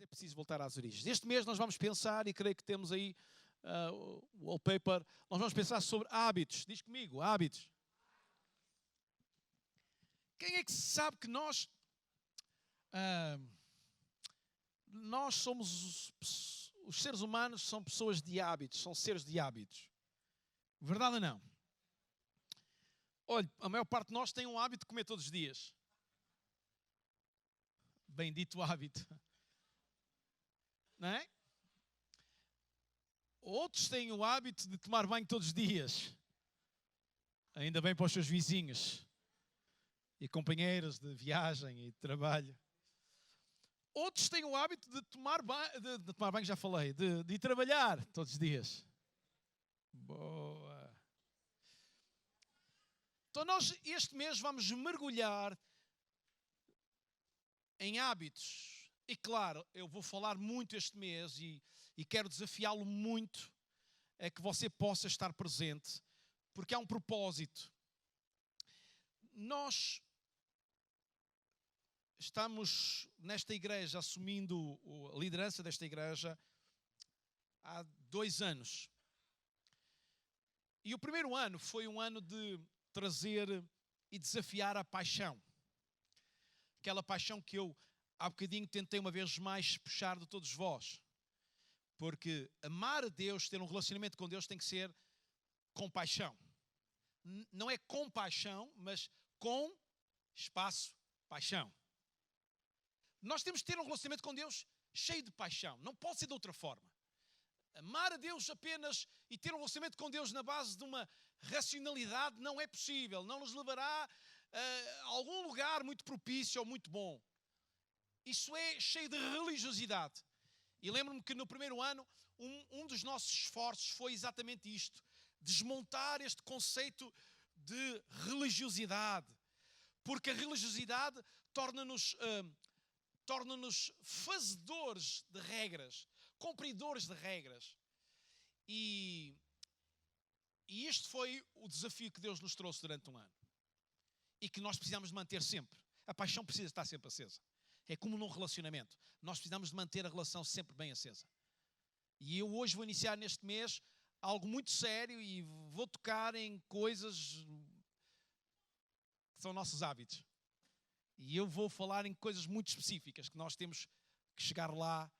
é preciso voltar às origens. Este mês nós vamos pensar, e creio que temos aí o wallpaper, nós vamos pensar sobre hábitos. Diz comigo, hábitos. Quem é que sabe que nós somos, os seres humanos são pessoas de hábitos, são seres de hábitos. Verdade ou não? Olha, a maior parte de nós tem um hábito de comer todos os dias. Bendito hábito. Não é? Outros têm o hábito de tomar banho todos os dias. Ainda bem para os seus vizinhos e companheiros de viagem e de trabalho. Outros têm o hábito de tomar banho, já falei, de ir trabalhar todos os dias. Boa. Então nós este mês vamos mergulhar em hábitos. E claro, eu vou falar muito este mês e quero desafiá-lo muito a que você possa estar presente, porque há um propósito. Nós estamos nesta igreja, assumindo a liderança desta igreja há 2 anos. E o primeiro ano foi um ano de trazer e desafiar a paixão. Aquela paixão que eu há bocadinho tentei uma vez mais puxar de todos vós. Porque amar a Deus, ter um relacionamento com Deus tem que ser com paixão. Não é com paixão, mas com espaço paixão. Nós temos que ter um relacionamento com Deus cheio de paixão. Não pode ser de outra forma. Amar a Deus apenas e ter um relacionamento com Deus na base de uma racionalidade não é possível. Não nos levará a algum lugar muito propício ou muito bom. Isso é cheio de religiosidade. E lembro-me que no primeiro ano, um dos nossos esforços foi exatamente isto. Desmontar este conceito de religiosidade. Porque a religiosidade torna-nos fazedores de regras, cumpridores de regras. E este foi o desafio que Deus nos trouxe durante um ano. E que nós precisamos de manter sempre. A paixão precisa estar sempre acesa. É como num relacionamento. Nós precisamos de manter a relação sempre bem acesa. E eu hoje vou iniciar neste mês algo muito sério e vou tocar em coisas que são nossos hábitos. E eu vou falar em coisas muito específicas que nós temos que chegar lá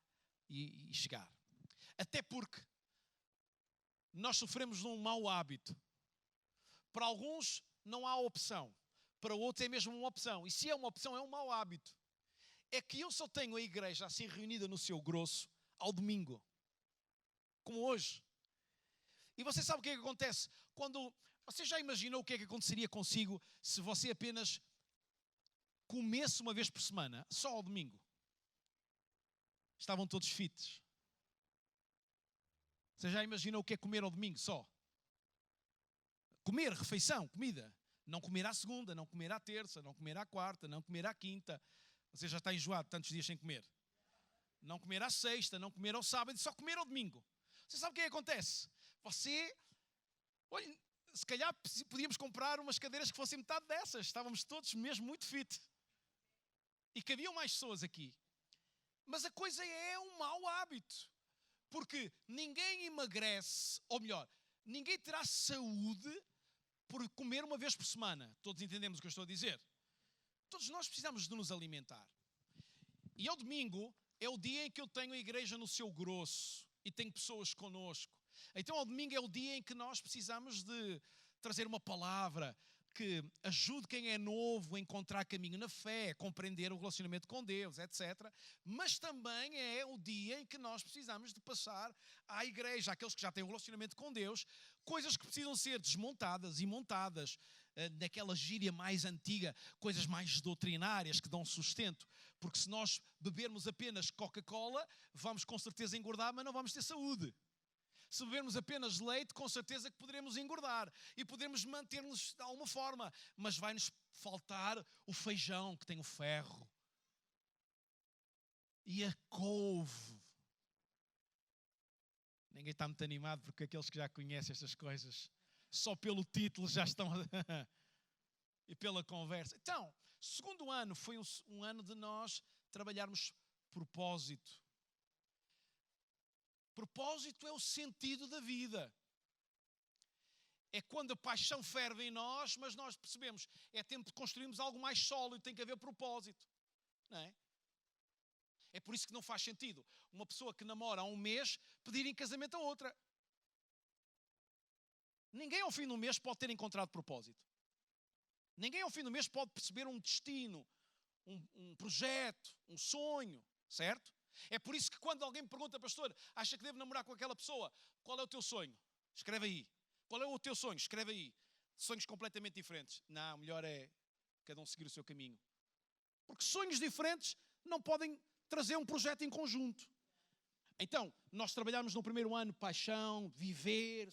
e chegar. Até porque nós sofremos de um mau hábito. Para alguns não há opção. Para outros é mesmo uma opção. E se é uma opção, é um mau hábito. É que eu só tenho a igreja assim reunida no seu grosso ao domingo. Como hoje. E você sabe o que é que acontece? Você já imaginou o que é que aconteceria consigo se você apenas comesse uma vez por semana, só ao domingo? Estavam todos fites. Você já imaginou o que é comer ao domingo só? Comer, refeição, comida. Não comer à segunda, não comer à terça, não comer à quarta, não comer à quinta. Você já está enjoado tantos dias sem comer. Não comer à sexta, não comer ao sábado, só comer ao domingo. Você sabe o que é que acontece? Olha, se calhar podíamos comprar umas cadeiras que fossem metade dessas. Estávamos todos mesmo muito fit. E cabiam mais pessoas aqui. Mas a coisa é um mau hábito. Porque ninguém emagrece, ou melhor, ninguém terá saúde por comer uma vez por semana. Todos entendemos o que eu estou a dizer? Todos nós precisamos de nos alimentar. E ao domingo é o dia em que eu tenho a igreja no seu grosso e tenho pessoas connosco. Então ao domingo é o dia em que nós precisamos de trazer uma palavra que ajude quem é novo a encontrar caminho na fé, a compreender o relacionamento com Deus, etc. Mas também é o dia em que nós precisamos de passar à igreja, àqueles que já têm um relacionamento com Deus, coisas que precisam ser desmontadas e montadas, naquela gíria mais antiga, coisas mais doutrinárias que dão sustento. Porque se nós bebermos apenas Coca-Cola, vamos com certeza engordar, mas não vamos ter saúde. Se bebermos apenas leite, com certeza que poderemos engordar e poderemos manter-nos de alguma forma, mas vai-nos faltar o feijão que tem o ferro e a couve. Ninguém está muito animado porque aqueles que já conhecem estas coisas, só pelo título já estão e pela conversa. Então, segundo ano foi um ano de nós trabalharmos propósito. Propósito é o sentido da vida. É quando a paixão ferve em nós, mas nós percebemos, é tempo de construirmos algo mais sólido, tem que haver propósito. Não é? É por isso que não faz sentido uma pessoa que namora há um mês pedir em casamento a outra. Ninguém ao fim do mês pode ter encontrado propósito. Ninguém ao fim do mês pode perceber um destino, um projeto, um sonho, certo? É por isso que quando alguém me pergunta, pastor, acha que devo namorar com aquela pessoa? Qual é o teu sonho? Escreve aí. Qual é o teu sonho? Escreve aí. Sonhos completamente diferentes. Não, melhor é cada um seguir o seu caminho. Porque sonhos diferentes não podem trazer um projeto em conjunto. Então, nós trabalhamos no primeiro ano paixão, viver,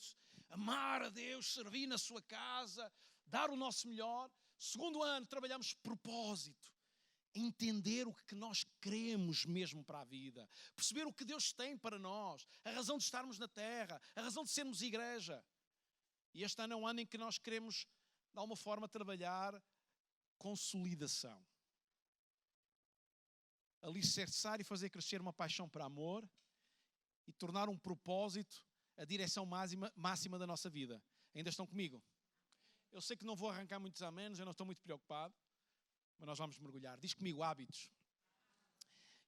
amar a Deus, servir na sua casa, dar o nosso melhor. Segundo ano, trabalhamos propósito. Entender o que nós queremos mesmo para a vida. Perceber o que Deus tem para nós. A razão de estarmos na terra. A razão de sermos igreja. E este ano é um ano em que nós queremos, de alguma forma, trabalhar consolidação. Alicerçar e fazer crescer uma paixão para amor e tornar um propósito a direção máxima da nossa vida. Ainda estão comigo? Eu sei que não vou arrancar muitos amenos, eu não estou muito preocupado, mas nós vamos mergulhar. Diz comigo, hábitos.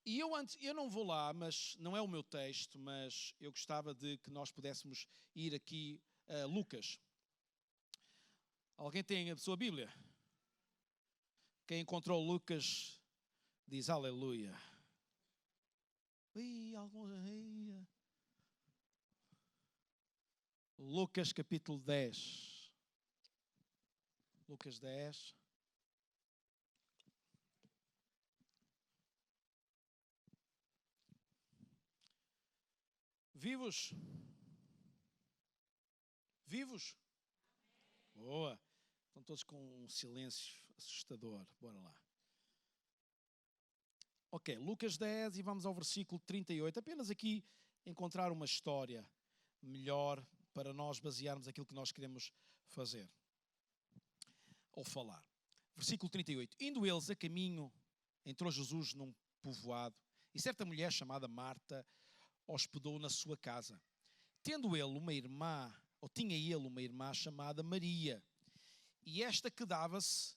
E eu não vou lá, mas não é o meu texto, mas eu gostava de que nós pudéssemos ir aqui a Lucas. Alguém tem a sua Bíblia? Quem encontrou Lucas diz aleluia. Lucas capítulo 10. Lucas 10. Vivos? Vivos? Boa. Estão todos com um silêncio assustador. Bora lá. Ok, Lucas 10 e vamos ao versículo 38. Apenas aqui encontrar uma história melhor para nós basearmos aquilo que nós queremos fazer ou falar. Versículo 38. Indo eles a caminho, entrou Jesus num povoado e certa mulher chamada Marta hospedou na sua casa. Tendo ele uma irmã, ou tinha ele uma irmã chamada Maria, e esta quedava-se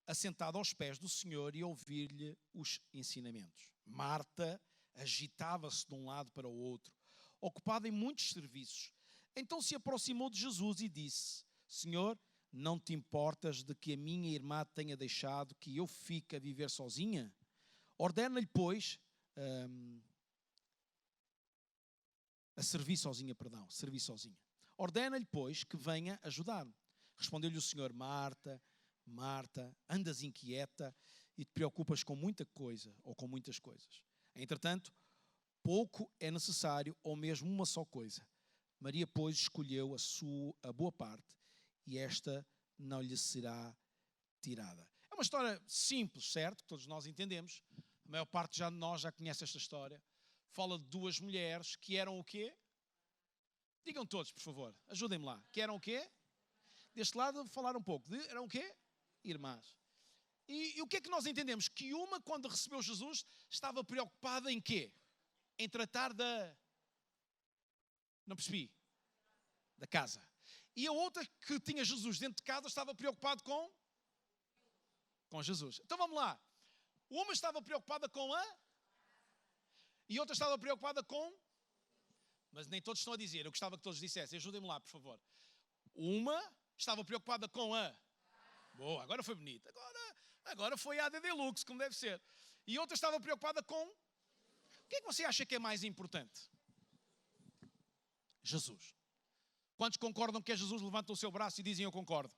assentada aos pés do Senhor e ouvir-lhe os ensinamentos. Marta agitava-se de um lado para o outro, ocupada em muitos serviços. Então se aproximou de Jesus e disse: Senhor, não te importas de que a minha irmã tenha deixado que eu fique a viver sozinha? Ordena-lhe, pois, servir sozinha. Ordena-lhe, pois, que venha ajudar-me. Respondeu-lhe o Senhor: Marta, Marta, andas inquieta e te preocupas com muita coisa ou com muitas coisas. Entretanto, pouco é necessário ou mesmo uma só coisa. Maria, pois, escolheu a boa parte e esta não lhe será tirada. É uma história simples, certo? Que todos nós entendemos. A maior parte de nós já conhece esta história. Fala de duas mulheres que eram o quê? Digam todos, por favor. Ajudem-me lá. Que eram o quê? Deste lado, falar um pouco. Eram o quê? Irmãs. E o que é que nós entendemos? Que uma, quando recebeu Jesus, estava preocupada em quê? Em tratar da... Não percebi. Da casa. E a outra, que tinha Jesus dentro de casa, estava preocupada com Jesus. Então vamos lá. Uma estava preocupada com a... E outra estava preocupada com... Mas nem todos estão a dizer. Eu gostava que todos dissessem. Ajudem-me lá, por favor. Uma estava preocupada com a... Boa, agora foi bonito. Agora foi a AD Deluxe, como deve ser. E outra estava preocupada com... O que é que você acha que é mais importante? Jesus. Quantos concordam que é Jesus? Levantam o seu braço e dizem eu concordo.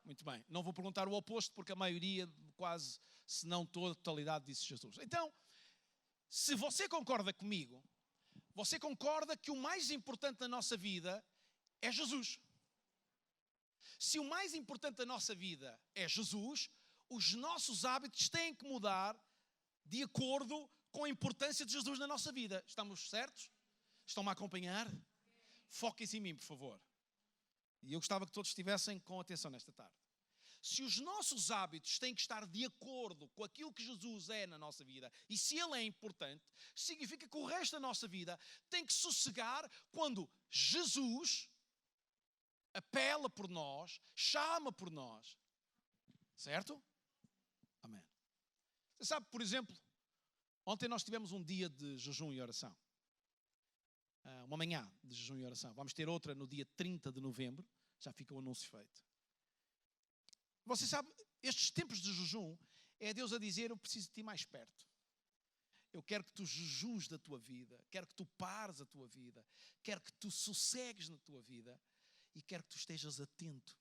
Muito bem. Não vou perguntar o oposto, porque a maioria, quase, se não toda a totalidade, disse Jesus. Então, se você concorda comigo, você concorda que o mais importante da nossa vida é Jesus. Se o mais importante da nossa vida é Jesus, os nossos hábitos têm que mudar de acordo com a importância de Jesus na nossa vida. Estamos certos? Estão-me a acompanhar? Foquem-se em mim, por favor. E eu gostava que todos estivessem com atenção nesta tarde. se os nossos hábitos têm que estar de acordo com aquilo que Jesus é na nossa vida, e se Ele é importante, significa que o resto da nossa vida tem que sossegar quando Jesus apela por nós, chama por nós. Certo? Amém. Você sabe, por exemplo, ontem nós tivemos um dia de jejum e oração. Uma manhã de jejum e oração. Vamos ter outra no dia 30 de novembro. Já fica o anúncio feito. Você sabe, estes tempos de jejum é Deus a dizer: eu preciso de ti mais perto. Eu quero que tu jejues da tua vida. Quero que tu pares a tua vida. Quero que tu sossegues na tua vida. E quero que tu estejas atento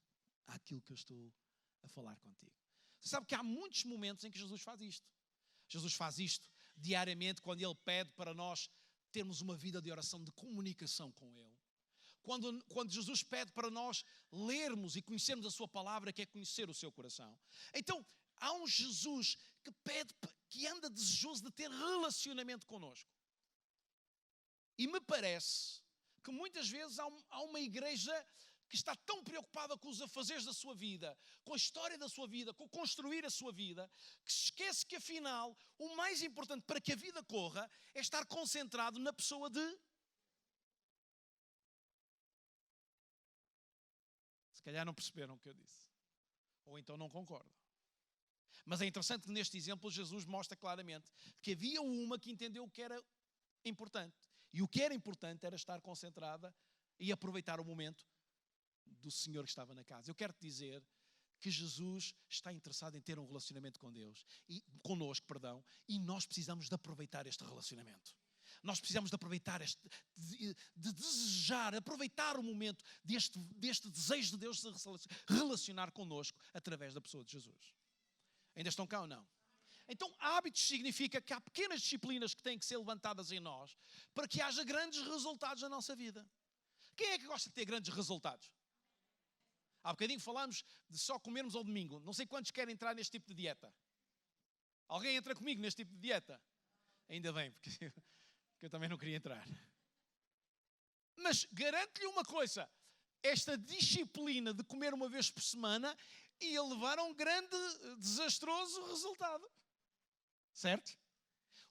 àquilo que eu estou a falar contigo. Você sabe que há muitos momentos em que Jesus faz isto. Jesus faz isto diariamente quando Ele pede para nós termos uma vida de oração, de comunicação com Ele. Quando Jesus pede para nós lermos e conhecermos a sua palavra, que é conhecer o seu coração. Então, há um Jesus que pede, que anda desejoso de ter relacionamento connosco. E me parece que muitas vezes há uma igreja que está tão preocupada com os afazeres da sua vida, com a história da sua vida, com construir a sua vida, que se esquece que afinal o mais importante para que a vida corra é estar concentrado na pessoa de... Se calhar não perceberam o que eu disse. Ou então não concordam. Mas é interessante que neste exemplo Jesus mostra claramente que havia uma que entendeu o que era importante. E o que era importante era estar concentrada e aproveitar o momento do Senhor que estava na casa. Eu quero te dizer que Jesus está interessado em ter um relacionamento com Deus, connosco, e nós precisamos de aproveitar este relacionamento. Nós precisamos de aproveitar de desejar, aproveitar o momento deste desejo de Deus de se relacionar connosco através da pessoa de Jesus. Ainda estão cá ou não? Então, hábitos significa que há pequenas disciplinas que têm que ser levantadas em nós para que haja grandes resultados na nossa vida. Quem é que gosta de ter grandes resultados? Há bocadinho falámos de só comermos ao domingo. Não sei quantos querem entrar neste tipo de dieta. Alguém entra comigo neste tipo de dieta? Ainda bem, porque eu também não queria entrar. Mas garanto-lhe uma coisa. Esta disciplina de comer uma vez por semana ia levar a um grande, desastroso resultado. Certo?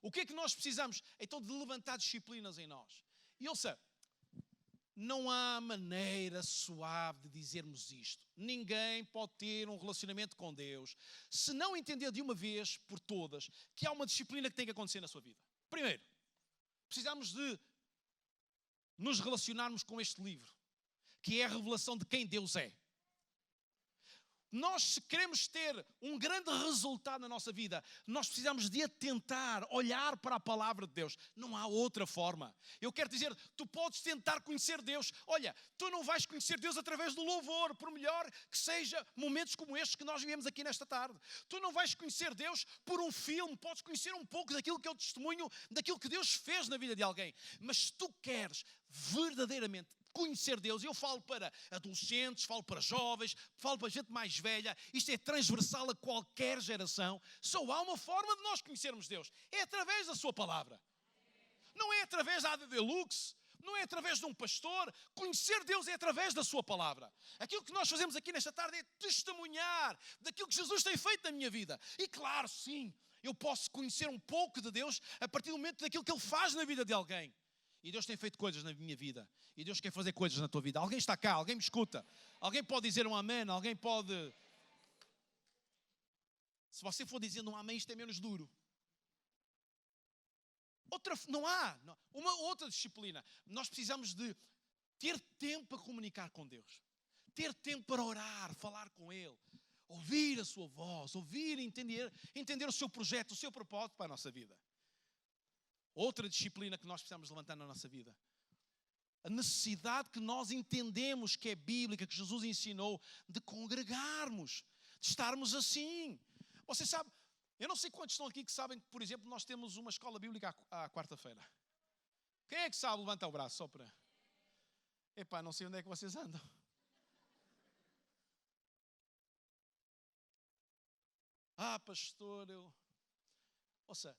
O que é que nós precisamos? Então, de levantar disciplinas em nós. E ouça, não há maneira suave de dizermos isto. Ninguém pode ter um relacionamento com Deus se não entender de uma vez por todas que há uma disciplina que tem que acontecer na sua vida. Primeiro, precisamos de nos relacionarmos com este livro, que é a revelação de quem Deus é. Nós, se queremos ter um grande resultado na nossa vida, nós precisamos de atentar, olhar para a palavra de Deus. Não há outra forma. Eu quero dizer, tu podes tentar conhecer Deus. Olha, tu não vais conhecer Deus através do louvor, por melhor que seja momentos como estes que nós vivemos aqui nesta tarde. Tu não vais conhecer Deus por um filme. Podes conhecer um pouco daquilo que é o testemunho, daquilo que Deus fez na vida de alguém. Mas se tu queres verdadeiramente conhecer Deus, eu falo para adolescentes, falo para jovens, falo para gente mais velha, isto é transversal a qualquer geração. Só há uma forma de nós conhecermos Deus, é através da sua palavra. Não é através da AD Deluxe, não é através de um pastor. Conhecer Deus é através da sua palavra. Aquilo que nós fazemos aqui nesta tarde é testemunhar daquilo que Jesus tem feito na minha vida. E claro, sim, eu posso conhecer um pouco de Deus a partir do momento daquilo que Ele faz na vida de alguém. E Deus tem feito coisas na minha vida. E Deus quer fazer coisas na tua vida. Alguém está cá, alguém me escuta. Alguém pode dizer um amém, alguém pode... Se você for dizendo um amém, isto é menos duro. Não há. Uma outra disciplina. Nós precisamos de ter tempo para comunicar com Deus. Ter tempo para orar, falar com Ele. Ouvir a sua voz, ouvir, entender o seu projeto, o seu propósito para a nossa vida. Outra disciplina que nós precisamos levantar na nossa vida. A necessidade que nós entendemos que é bíblica, que Jesus ensinou, de congregarmos, de estarmos assim. Você sabe, eu não sei quantos estão aqui que sabem que, por exemplo, nós temos uma escola bíblica à quarta-feira. Quem é que sabe? Levanta o braço, só para... Epá, não sei onde é que vocês andam. Ah, pastor, Ouça,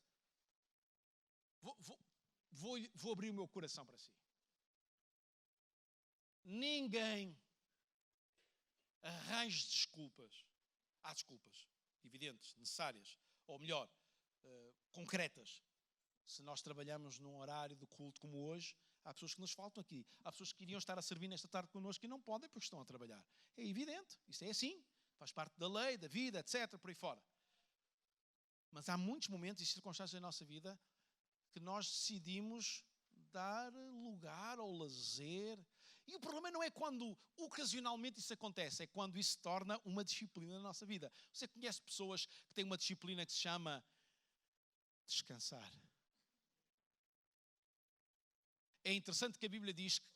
vou abrir o meu coração para si. Ninguém arranje desculpas Há desculpas evidentes, necessárias, ou melhor, concretas. Se nós trabalhamos num horário de culto como hoje, há pessoas que nos faltam aqui. Há pessoas que iriam estar a servir nesta tarde connosco e não podem porque estão a trabalhar. É evidente, isso é assim. Faz parte da lei, da vida, etc., por aí fora. Mas há muitos momentos e circunstâncias na nossa vida que nós decidimos dar lugar ao lazer. E o problema não é quando ocasionalmente isso acontece, é quando isso se torna uma disciplina na nossa vida. Você conhece pessoas que têm uma disciplina que se chama descansar. É interessante que a Bíblia diz que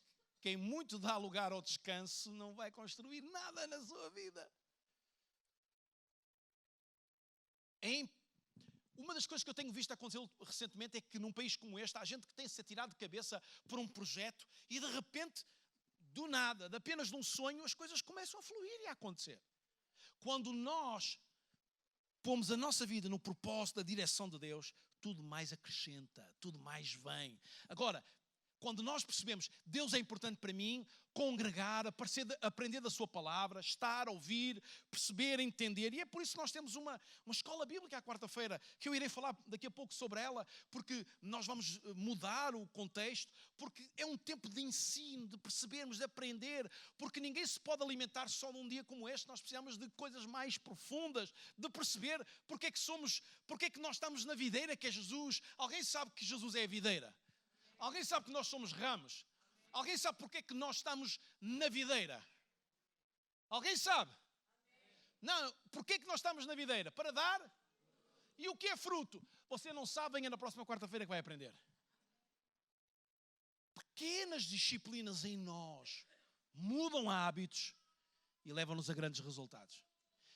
quem muito dá lugar ao descanso não vai construir nada na sua vida. Uma das coisas que eu tenho visto acontecer recentemente é que num país como este há gente que tem-se atirado de cabeça por um projeto e de repente, do nada, de apenas de um sonho, as coisas começam a fluir e a acontecer. Quando nós pomos a nossa vida no propósito da direção de Deus, tudo mais acrescenta, tudo mais vem. Agora, quando nós percebemos, Deus é importante para mim, congregar, aprender da sua palavra, estar, ouvir, perceber, entender. E é por isso que nós temos uma escola bíblica à quarta-feira, que eu irei falar daqui a pouco sobre ela, porque nós vamos mudar o contexto, porque é um tempo de ensino, de percebermos, de aprender, porque ninguém se pode alimentar só num dia como este. Nós precisamos de coisas mais profundas, de perceber porque é que nós estamos na videira que é Jesus. Alguém sabe que Jesus é a videira? Alguém sabe que nós somos ramos? Alguém sabe porque é que nós estamos na videira? Alguém sabe? Não, porque é que nós estamos na videira? Para dar? E o que é fruto? Você não sabe, venha na próxima quarta-feira que vai aprender. Pequenas disciplinas em nós mudam hábitos e levam-nos a grandes resultados.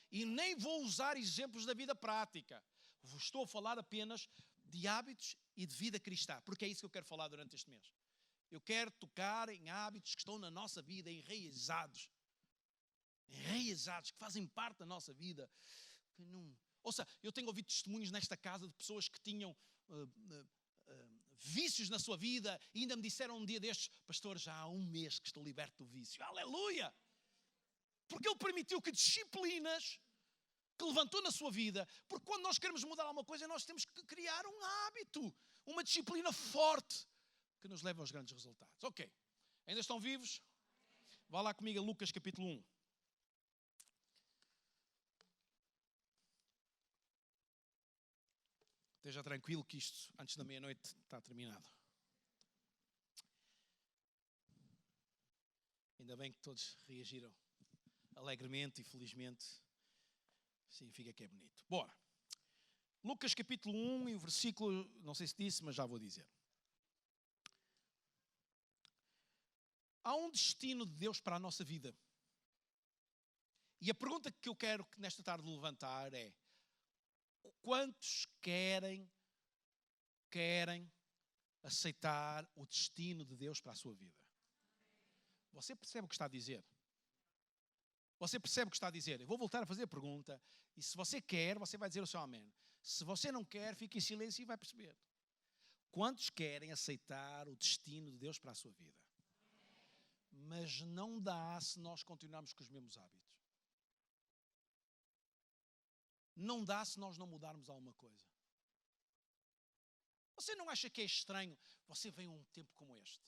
E nem vou usar exemplos da vida prática. Vos estou a falar apenas de hábitos e de vida cristã, porque é isso que eu quero falar durante este mês. Eu quero tocar em hábitos que estão na nossa vida, enraizados, que fazem parte da nossa vida. Ouça, eu tenho ouvido testemunhos nesta casa de pessoas que tinham vícios na sua vida e ainda me disseram um dia destes: pastor, já há um mês que estou liberto do vício. Aleluia! Porque ele permitiu que disciplinas que levantou na sua vida, porque quando nós queremos mudar alguma coisa, nós temos que criar um hábito, uma disciplina forte, que nos leva aos grandes resultados. Ok, ainda estão vivos? Vá lá comigo a Lucas capítulo 1. Esteja tranquilo que isto, antes da meia-noite, está terminado. Ainda bem que todos reagiram alegremente e felizmente. Significa que é bonito. Bora. Lucas capítulo 1 e o versículo, não sei se disse, mas já vou dizer. Há um destino de Deus para a nossa vida. E a pergunta que eu quero que nesta tarde levantar é: quantos querem aceitar o destino de Deus para a sua vida? Você percebe o que está a dizer? Você percebe o que está a dizer? Eu vou voltar a fazer a pergunta, e se você quer, você vai dizer o seu amém. Se você não quer, fique em silêncio e vai perceber. Quantos querem aceitar o destino de Deus para a sua vida? Mas não dá se nós continuarmos com os mesmos hábitos. Não dá se nós não mudarmos alguma coisa. Você não acha que é estranho? Você vem a um tempo como este.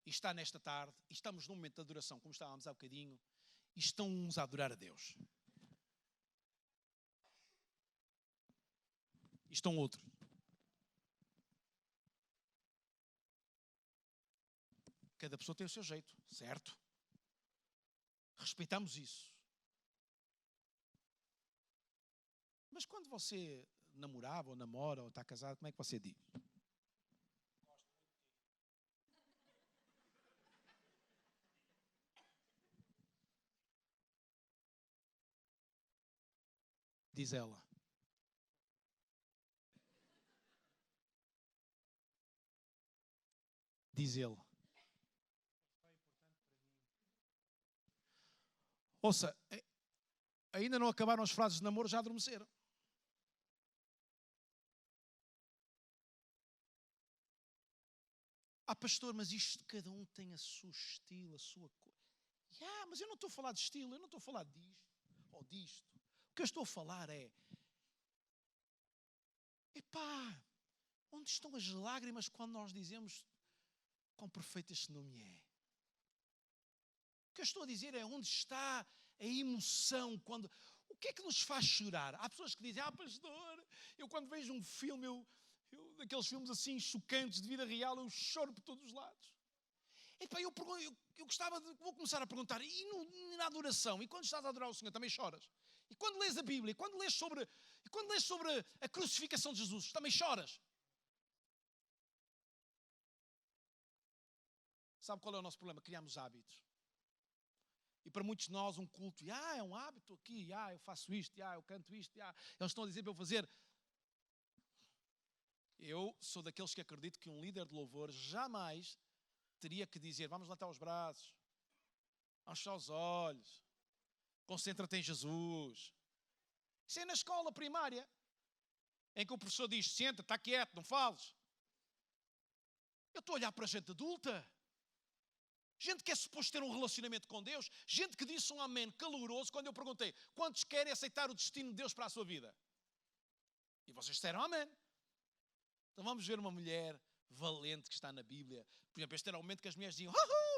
E está nesta tarde, e estamos num momento de adoração, como estávamos há bocadinho, e estão uns a adorar a Deus. E estão outros. Cada pessoa tem o seu jeito, certo? Respeitamos isso. Mas quando você namorava, ou namora, ou está casado, como é que você diz? Diz ela. Diz ele. Ouça, ainda não acabaram as frases de namoro, já adormeceram. Ah, pastor, mas isto cada um tem a seu estilo, a sua coisa. Mas eu não estou a falar de estilo, eu não estou a falar disto. ou disto. O que eu estou a falar é, epá, onde estão as lágrimas quando nós dizemos quão perfeito este nome é? O que eu estou a dizer é onde está a emoção quando... O que é que nos faz chorar? Há pessoas que dizem, pastor, eu quando vejo um filme, daqueles filmes assim chocantes de vida real, eu choro por todos os lados. Epá, eu gostava de... Vou começar a perguntar, e na adoração? E quando estás a adorar o Senhor, também choras? E quando lês a Bíblia? E quando lês sobre a crucificação de Jesus, também choras? Sabe qual é o nosso problema? Criamos hábitos. E para muitos de nós um culto, é um hábito aqui, eu faço isto, eu canto isto, eles estão a dizer para eu fazer. Eu sou daqueles que acredito que um líder de louvor jamais teria que dizer, vamos levantar os braços, vamos fechar os olhos, concentra-te em Jesus. Isso é na escola primária, em que o professor diz, senta, está quieto, não fales. Eu estou a olhar para gente adulta. Gente que é suposto ter um relacionamento com Deus, gente que disse um amém caloroso quando eu perguntei, quantos querem aceitar o destino de Deus para a sua vida? E vocês disseram amém. Então vamos ver uma mulher valente que está na Bíblia. Por exemplo, este era o momento que as mulheres diziam,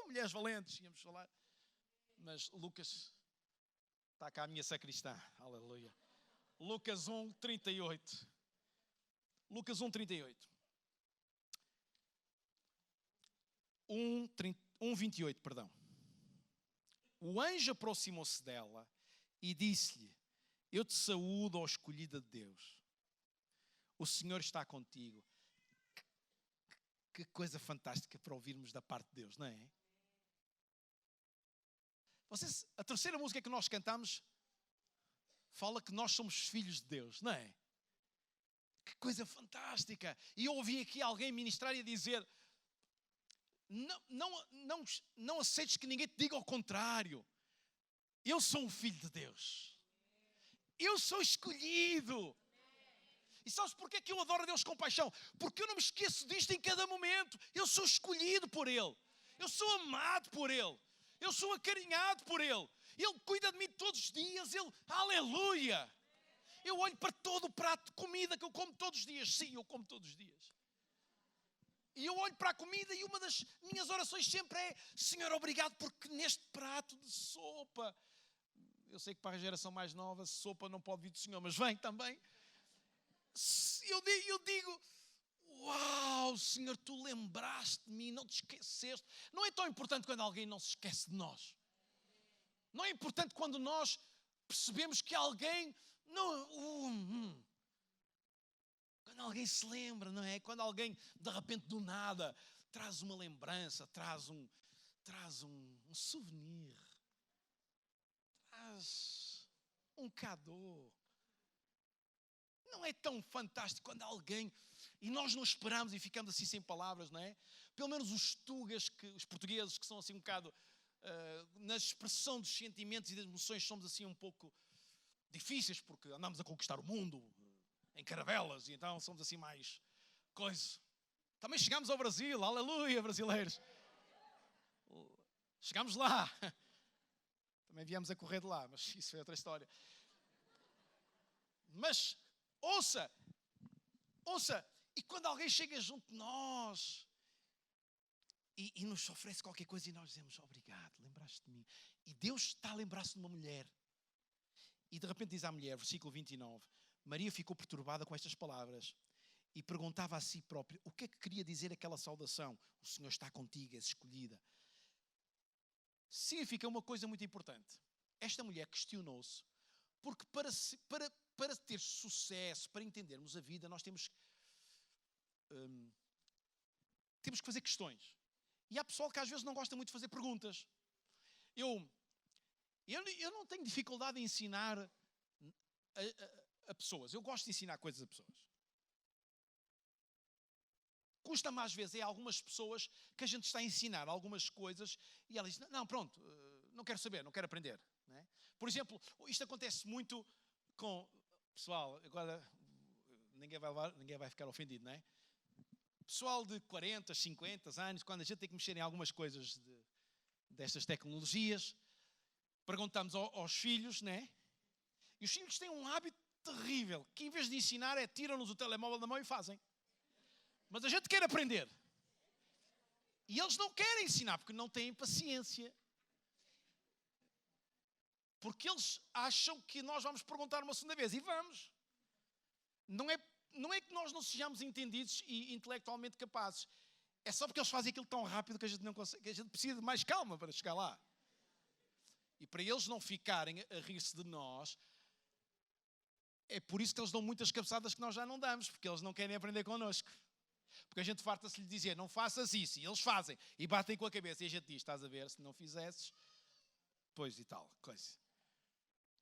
mulheres valentes, íamos falar. Mas Lucas, está cá a minha sacristã, aleluia. Lucas 1:38. Lucas 1:38. 1:28, perdão. O anjo aproximou-se dela e disse-lhe, eu te saúdo, ó escolhida de Deus. O Senhor está contigo. Que coisa fantástica para ouvirmos da parte de Deus, não é? A terceira música que nós cantamos fala que nós somos filhos de Deus, não é? Que coisa fantástica. E eu ouvi aqui alguém ministrar e dizer, não aceites que ninguém te diga ao contrário. Eu sou um filho de Deus. Eu sou escolhido. E sabes porquê que eu adoro a Deus com paixão? Porque eu não me esqueço disto em cada momento. Eu sou escolhido por Ele. Eu sou amado por Ele. Eu sou acarinhado por Ele. Ele cuida de mim todos os dias. Aleluia! Eu olho para todo o prato de comida que eu como todos os dias. Sim, eu como todos os dias. E eu olho para a comida e uma das minhas orações sempre é, Senhor, obrigado porque neste prato de sopa, eu sei que para a geração mais nova, sopa não pode vir do Senhor, mas vem também. Eu digo, uau, Senhor, tu lembraste de mim, não te esqueceste. Não é tão importante quando alguém não se esquece de nós. Não é importante quando nós percebemos que alguém quando alguém se lembra, não é? Quando alguém, de repente, do nada, traz uma lembrança, traz um souvenir, traz um cadeau. Não é tão fantástico quando alguém... E nós não esperamos e ficamos assim sem palavras, não é? Pelo menos os tugas, os portugueses, que são assim um bocado... na expressão dos sentimentos e das emoções, somos assim um pouco difíceis, porque andamos a conquistar o mundo em caravelas, e então somos assim mais coisa. Também chegamos ao Brasil, aleluia, brasileiros. Chegamos lá. Também viemos a correr de lá, mas isso é outra história. Mas, ouça, e quando alguém chega junto de nós e nos oferece qualquer coisa e nós dizemos, obrigado, lembraste de mim. E Deus está a lembrar-se de uma mulher. E de repente diz à mulher, versículo 29, Maria ficou perturbada com estas palavras e perguntava a si própria o que é que queria dizer aquela saudação. O Senhor está contigo, és escolhida. Significa uma coisa muito importante. Esta mulher questionou-se porque para ter sucesso, para entendermos a vida, nós temos que fazer questões. E há pessoal que às vezes não gosta muito de fazer perguntas. Eu não tenho dificuldade em ensinar a pessoas. Eu gosto de ensinar coisas a pessoas. Custa-me às vezes, algumas pessoas que a gente está a ensinar algumas coisas e ela diz, não, pronto, não quero saber, não quero aprender. Não é? Por exemplo, isto acontece muito com... Pessoal, agora ninguém vai ficar ofendido, não é? Pessoal de 40, 50 anos, quando a gente tem que mexer em algumas coisas destas tecnologias, perguntamos aos filhos, não é? E os filhos têm um hábito terrível, que em vez de ensinar tiram-nos o telemóvel da mão e fazem. Mas a gente quer aprender. E eles não querem ensinar, porque não têm paciência. Porque eles acham que nós vamos perguntar uma segunda vez. E vamos. Não é que nós não sejamos entendidos e intelectualmente capazes. É só porque eles fazem aquilo tão rápido que a gente não consegue, que a gente precisa de mais calma para chegar lá. E para eles não ficarem a rir-se de nós, é por isso que eles dão muitas cabeçadas que nós já não damos, porque eles não querem aprender connosco. Porque a gente farta-se lhe dizer, não faças isso, e eles fazem, e batem com a cabeça, e a gente diz, estás a ver, se não fizesses, pois e tal, coisa.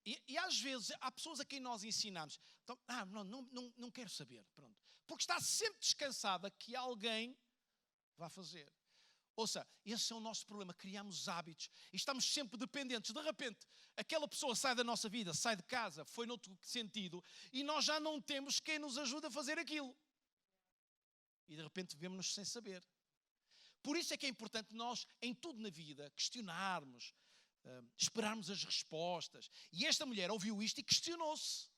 E às vezes há pessoas a quem nós ensinamos, então, não quero saber, pronto. Porque está sempre descansada que alguém vai fazer. Ouça, esse é o nosso problema, criamos hábitos e estamos sempre dependentes. De repente, aquela pessoa sai da nossa vida, sai de casa, foi noutro sentido, e nós já não temos quem nos ajude a fazer aquilo. E de repente vemos-nos sem saber. Por isso é que é importante nós, em tudo na vida, questionarmos, esperarmos as respostas. E esta mulher ouviu isto e questionou-se.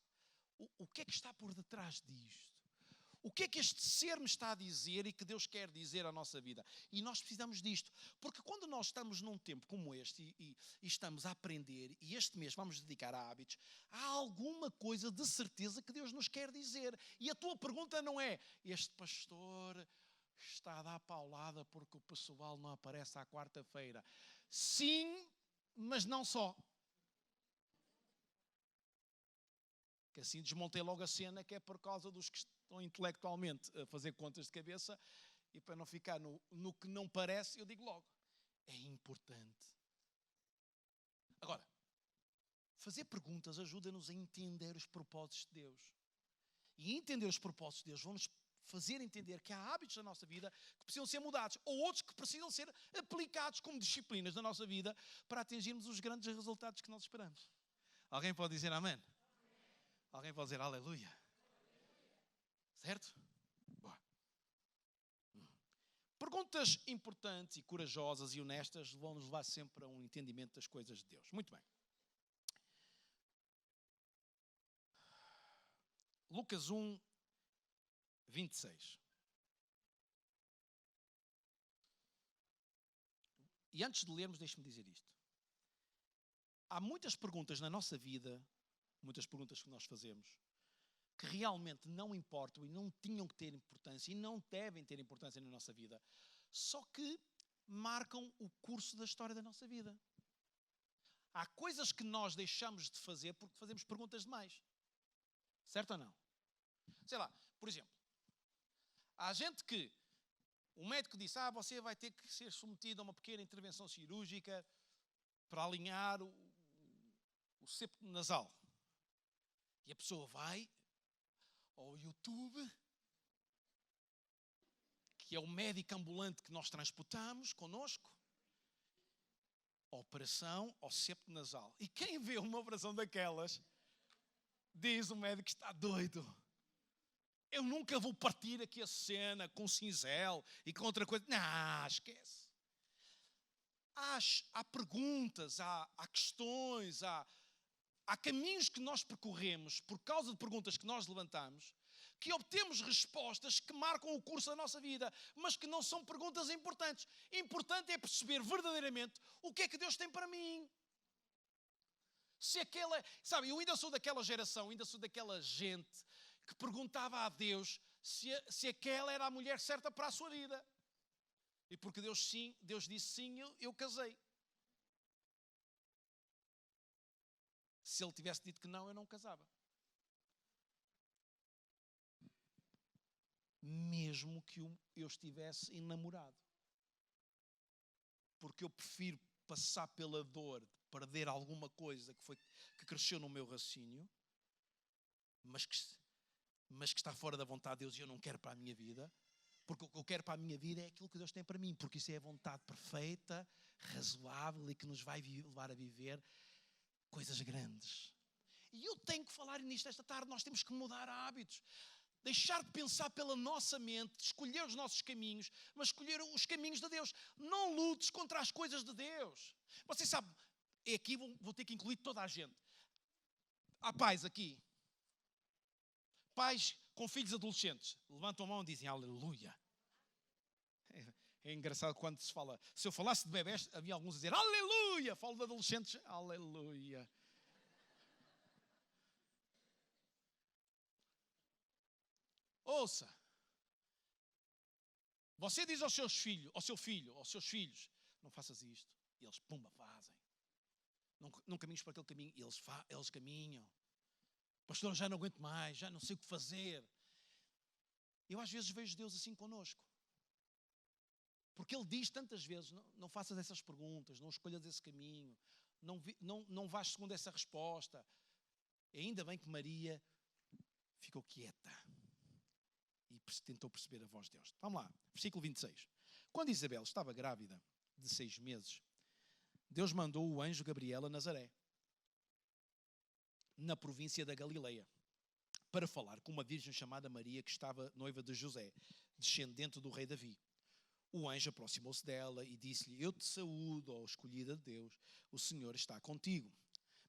O que é que está por detrás disto? O que é que este ser me está a dizer e que Deus quer dizer à nossa vida? E nós precisamos disto. Porque quando nós estamos num tempo como este e estamos a aprender, e este mês vamos dedicar a hábitos, há alguma coisa de certeza que Deus nos quer dizer. E a tua pergunta não é, este pastor está a dar paulada porque o pessoal não aparece à quarta-feira. Sim, mas não só. Que assim desmontei logo a cena, que é por causa dos que estão intelectualmente a fazer contas de cabeça, e para não ficar no que não parece, eu digo logo, é importante. Agora, fazer perguntas ajuda-nos a entender os propósitos de Deus. E entender os propósitos de Deus vão-nos fazer entender que há hábitos na nossa vida que precisam ser mudados, ou outros que precisam ser aplicados como disciplinas na nossa vida para atingirmos os grandes resultados que nós esperamos. Alguém pode dizer amém? Alguém pode dizer aleluia? Certo? Boa. Perguntas importantes e corajosas e honestas vão-nos levar sempre a um entendimento das coisas de Deus. Muito bem. Lucas 1, 26. E antes de lermos, deixe-me dizer isto. Há muitas perguntas na nossa vida, muitas perguntas que nós fazemos, que realmente não importam e não tinham que ter importância e não devem ter importância na nossa vida, só que marcam o curso da história da nossa vida. Há coisas que nós deixamos de fazer porque fazemos perguntas demais. Certo ou não? Sei lá, por exemplo, há gente que o médico disse, você vai ter que ser submetido a uma pequena intervenção cirúrgica para alinhar o septo nasal. E a pessoa vai ao YouTube, que é o médico ambulante que nós transportamos connosco, a operação ao septo nasal. E quem vê uma operação daquelas, diz o médico que está doido. Eu nunca vou partir aqui a cena com cinzel e com outra coisa. Não, esquece. Há perguntas, há questões, há caminhos que nós percorremos por causa de perguntas que nós levantamos, que obtemos respostas que marcam o curso da nossa vida, mas que não são perguntas importantes. Importante é perceber verdadeiramente o que é que Deus tem para mim. Se aquela, sabe, eu ainda sou daquela geração, ainda sou daquela gente que perguntava a Deus se aquela era a mulher certa para a sua vida. E porque Deus disse sim, eu casei. Se ele tivesse dito que não, eu não casava. Mesmo que eu estivesse enamorado. Porque eu prefiro passar pela dor de perder alguma coisa que cresceu no meu raciocínio, mas que está fora da vontade de Deus e eu não quero para a minha vida, porque o que eu quero para a minha vida é aquilo que Deus tem para mim, porque isso é a vontade perfeita, razoável e que nos vai levar a viver coisas grandes. E eu tenho que falar nisto esta tarde, nós temos que mudar hábitos. Deixar de pensar pela nossa mente, escolher os nossos caminhos, mas escolher os caminhos de Deus. Não lutes contra as coisas de Deus. Você sabe, aqui vou ter que incluir toda a gente. Há pais aqui. Pais com filhos adolescentes. Levantam a mão e dizem aleluia. É engraçado quando se fala. Se eu falasse de bebés, havia alguns a dizer aleluia. Falo de adolescentes, aleluia. Ouça. Você diz aos seus filhos, ao seu filho, aos seus filhos, não faças isto. E eles, pumba, fazem. Não caminhes para aquele caminho. E eles caminham. Pastor, já não aguento mais, já não sei o que fazer. Eu às vezes vejo Deus assim connosco. Porque Ele diz tantas vezes, não faças essas perguntas, não escolhas esse caminho, não vás segundo essa resposta. E ainda bem que Maria ficou quieta e tentou perceber a voz de Deus. Vamos lá, versículo 26. Quando Isabel estava grávida de 6 meses, Deus mandou o anjo Gabriel a Nazaré, na província da Galileia, para falar com uma virgem chamada Maria, que estava noiva de José, descendente do rei Davi. O anjo aproximou-se dela e disse-lhe: eu te saúdo, ó escolhida de Deus, o Senhor está contigo.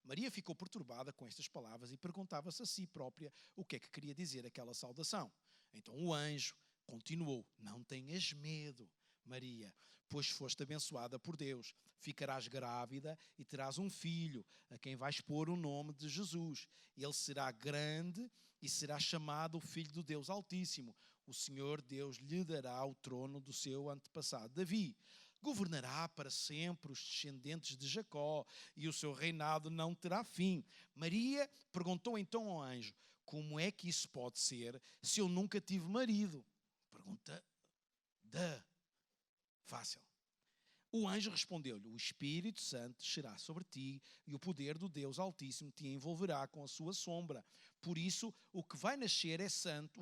Maria ficou perturbada com estas palavras e perguntava-se a si própria o que é que queria dizer aquela saudação. Então o anjo continuou: não tenhas medo, Maria, pois foste abençoada por Deus. Ficarás grávida e terás um filho, a quem vais pôr o nome de Jesus. Ele será grande e será chamado o Filho do Deus Altíssimo. O Senhor Deus lhe dará o trono do seu antepassado Davi. Governará para sempre os descendentes de Jacó, e o seu reinado não terá fim. Maria perguntou então ao anjo: como é que isso pode ser se eu nunca tive marido? Pergunta fácil. O anjo respondeu-lhe: o Espírito Santo descerá sobre ti e o poder do Deus Altíssimo te envolverá com a sua sombra. Por isso, o que vai nascer é santo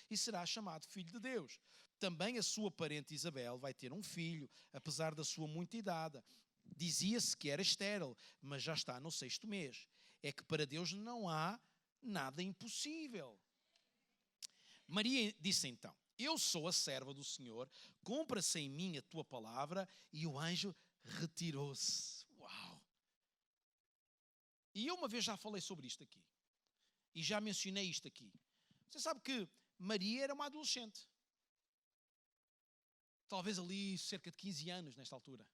e será chamado Filho de Deus. Também a sua parente Isabel vai ter um filho, apesar da sua muita idade. Dizia-se que era estéril, mas já está no 6º mês. É que para Deus não há nada impossível. Maria disse então: eu sou a serva do Senhor, cumpra-se em mim a tua palavra. E o anjo retirou-se. Uau! E eu uma vez já falei sobre isto aqui. E já mencionei isto aqui. Você sabe que Maria era uma adolescente. Talvez ali cerca de 15 anos nesta altura.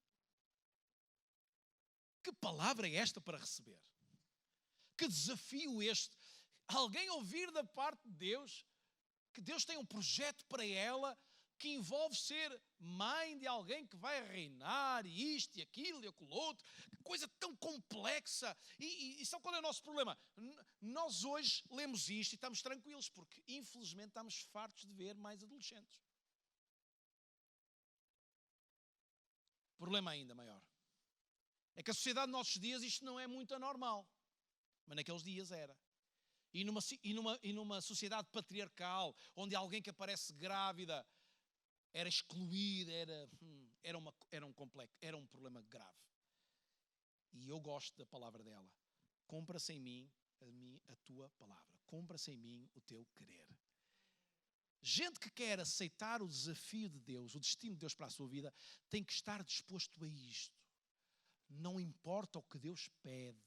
Que palavra é esta para receber? Que desafio este? Alguém ouvir da parte de Deus que Deus tem um projeto para ela que envolve ser mãe de alguém que vai reinar, e isto, e aquilo, e aquilo outro. Que coisa tão complexa. E sabe qual é o nosso problema? Nós hoje lemos isto e estamos tranquilos, porque infelizmente estamos fartos de ver mais adolescentes. Problema ainda maior é que a sociedade dos nossos dias isto não é muito anormal, mas naqueles dias era. E numa sociedade patriarcal, onde alguém que aparece grávida era excluída, era um problema grave. E eu gosto da palavra dela. Cumpra-se em mim a tua palavra. Cumpra-se em mim o teu querer. Gente que quer aceitar o desafio de Deus, o destino de Deus para a sua vida, tem que estar disposto a isto. Não importa o que Deus pede.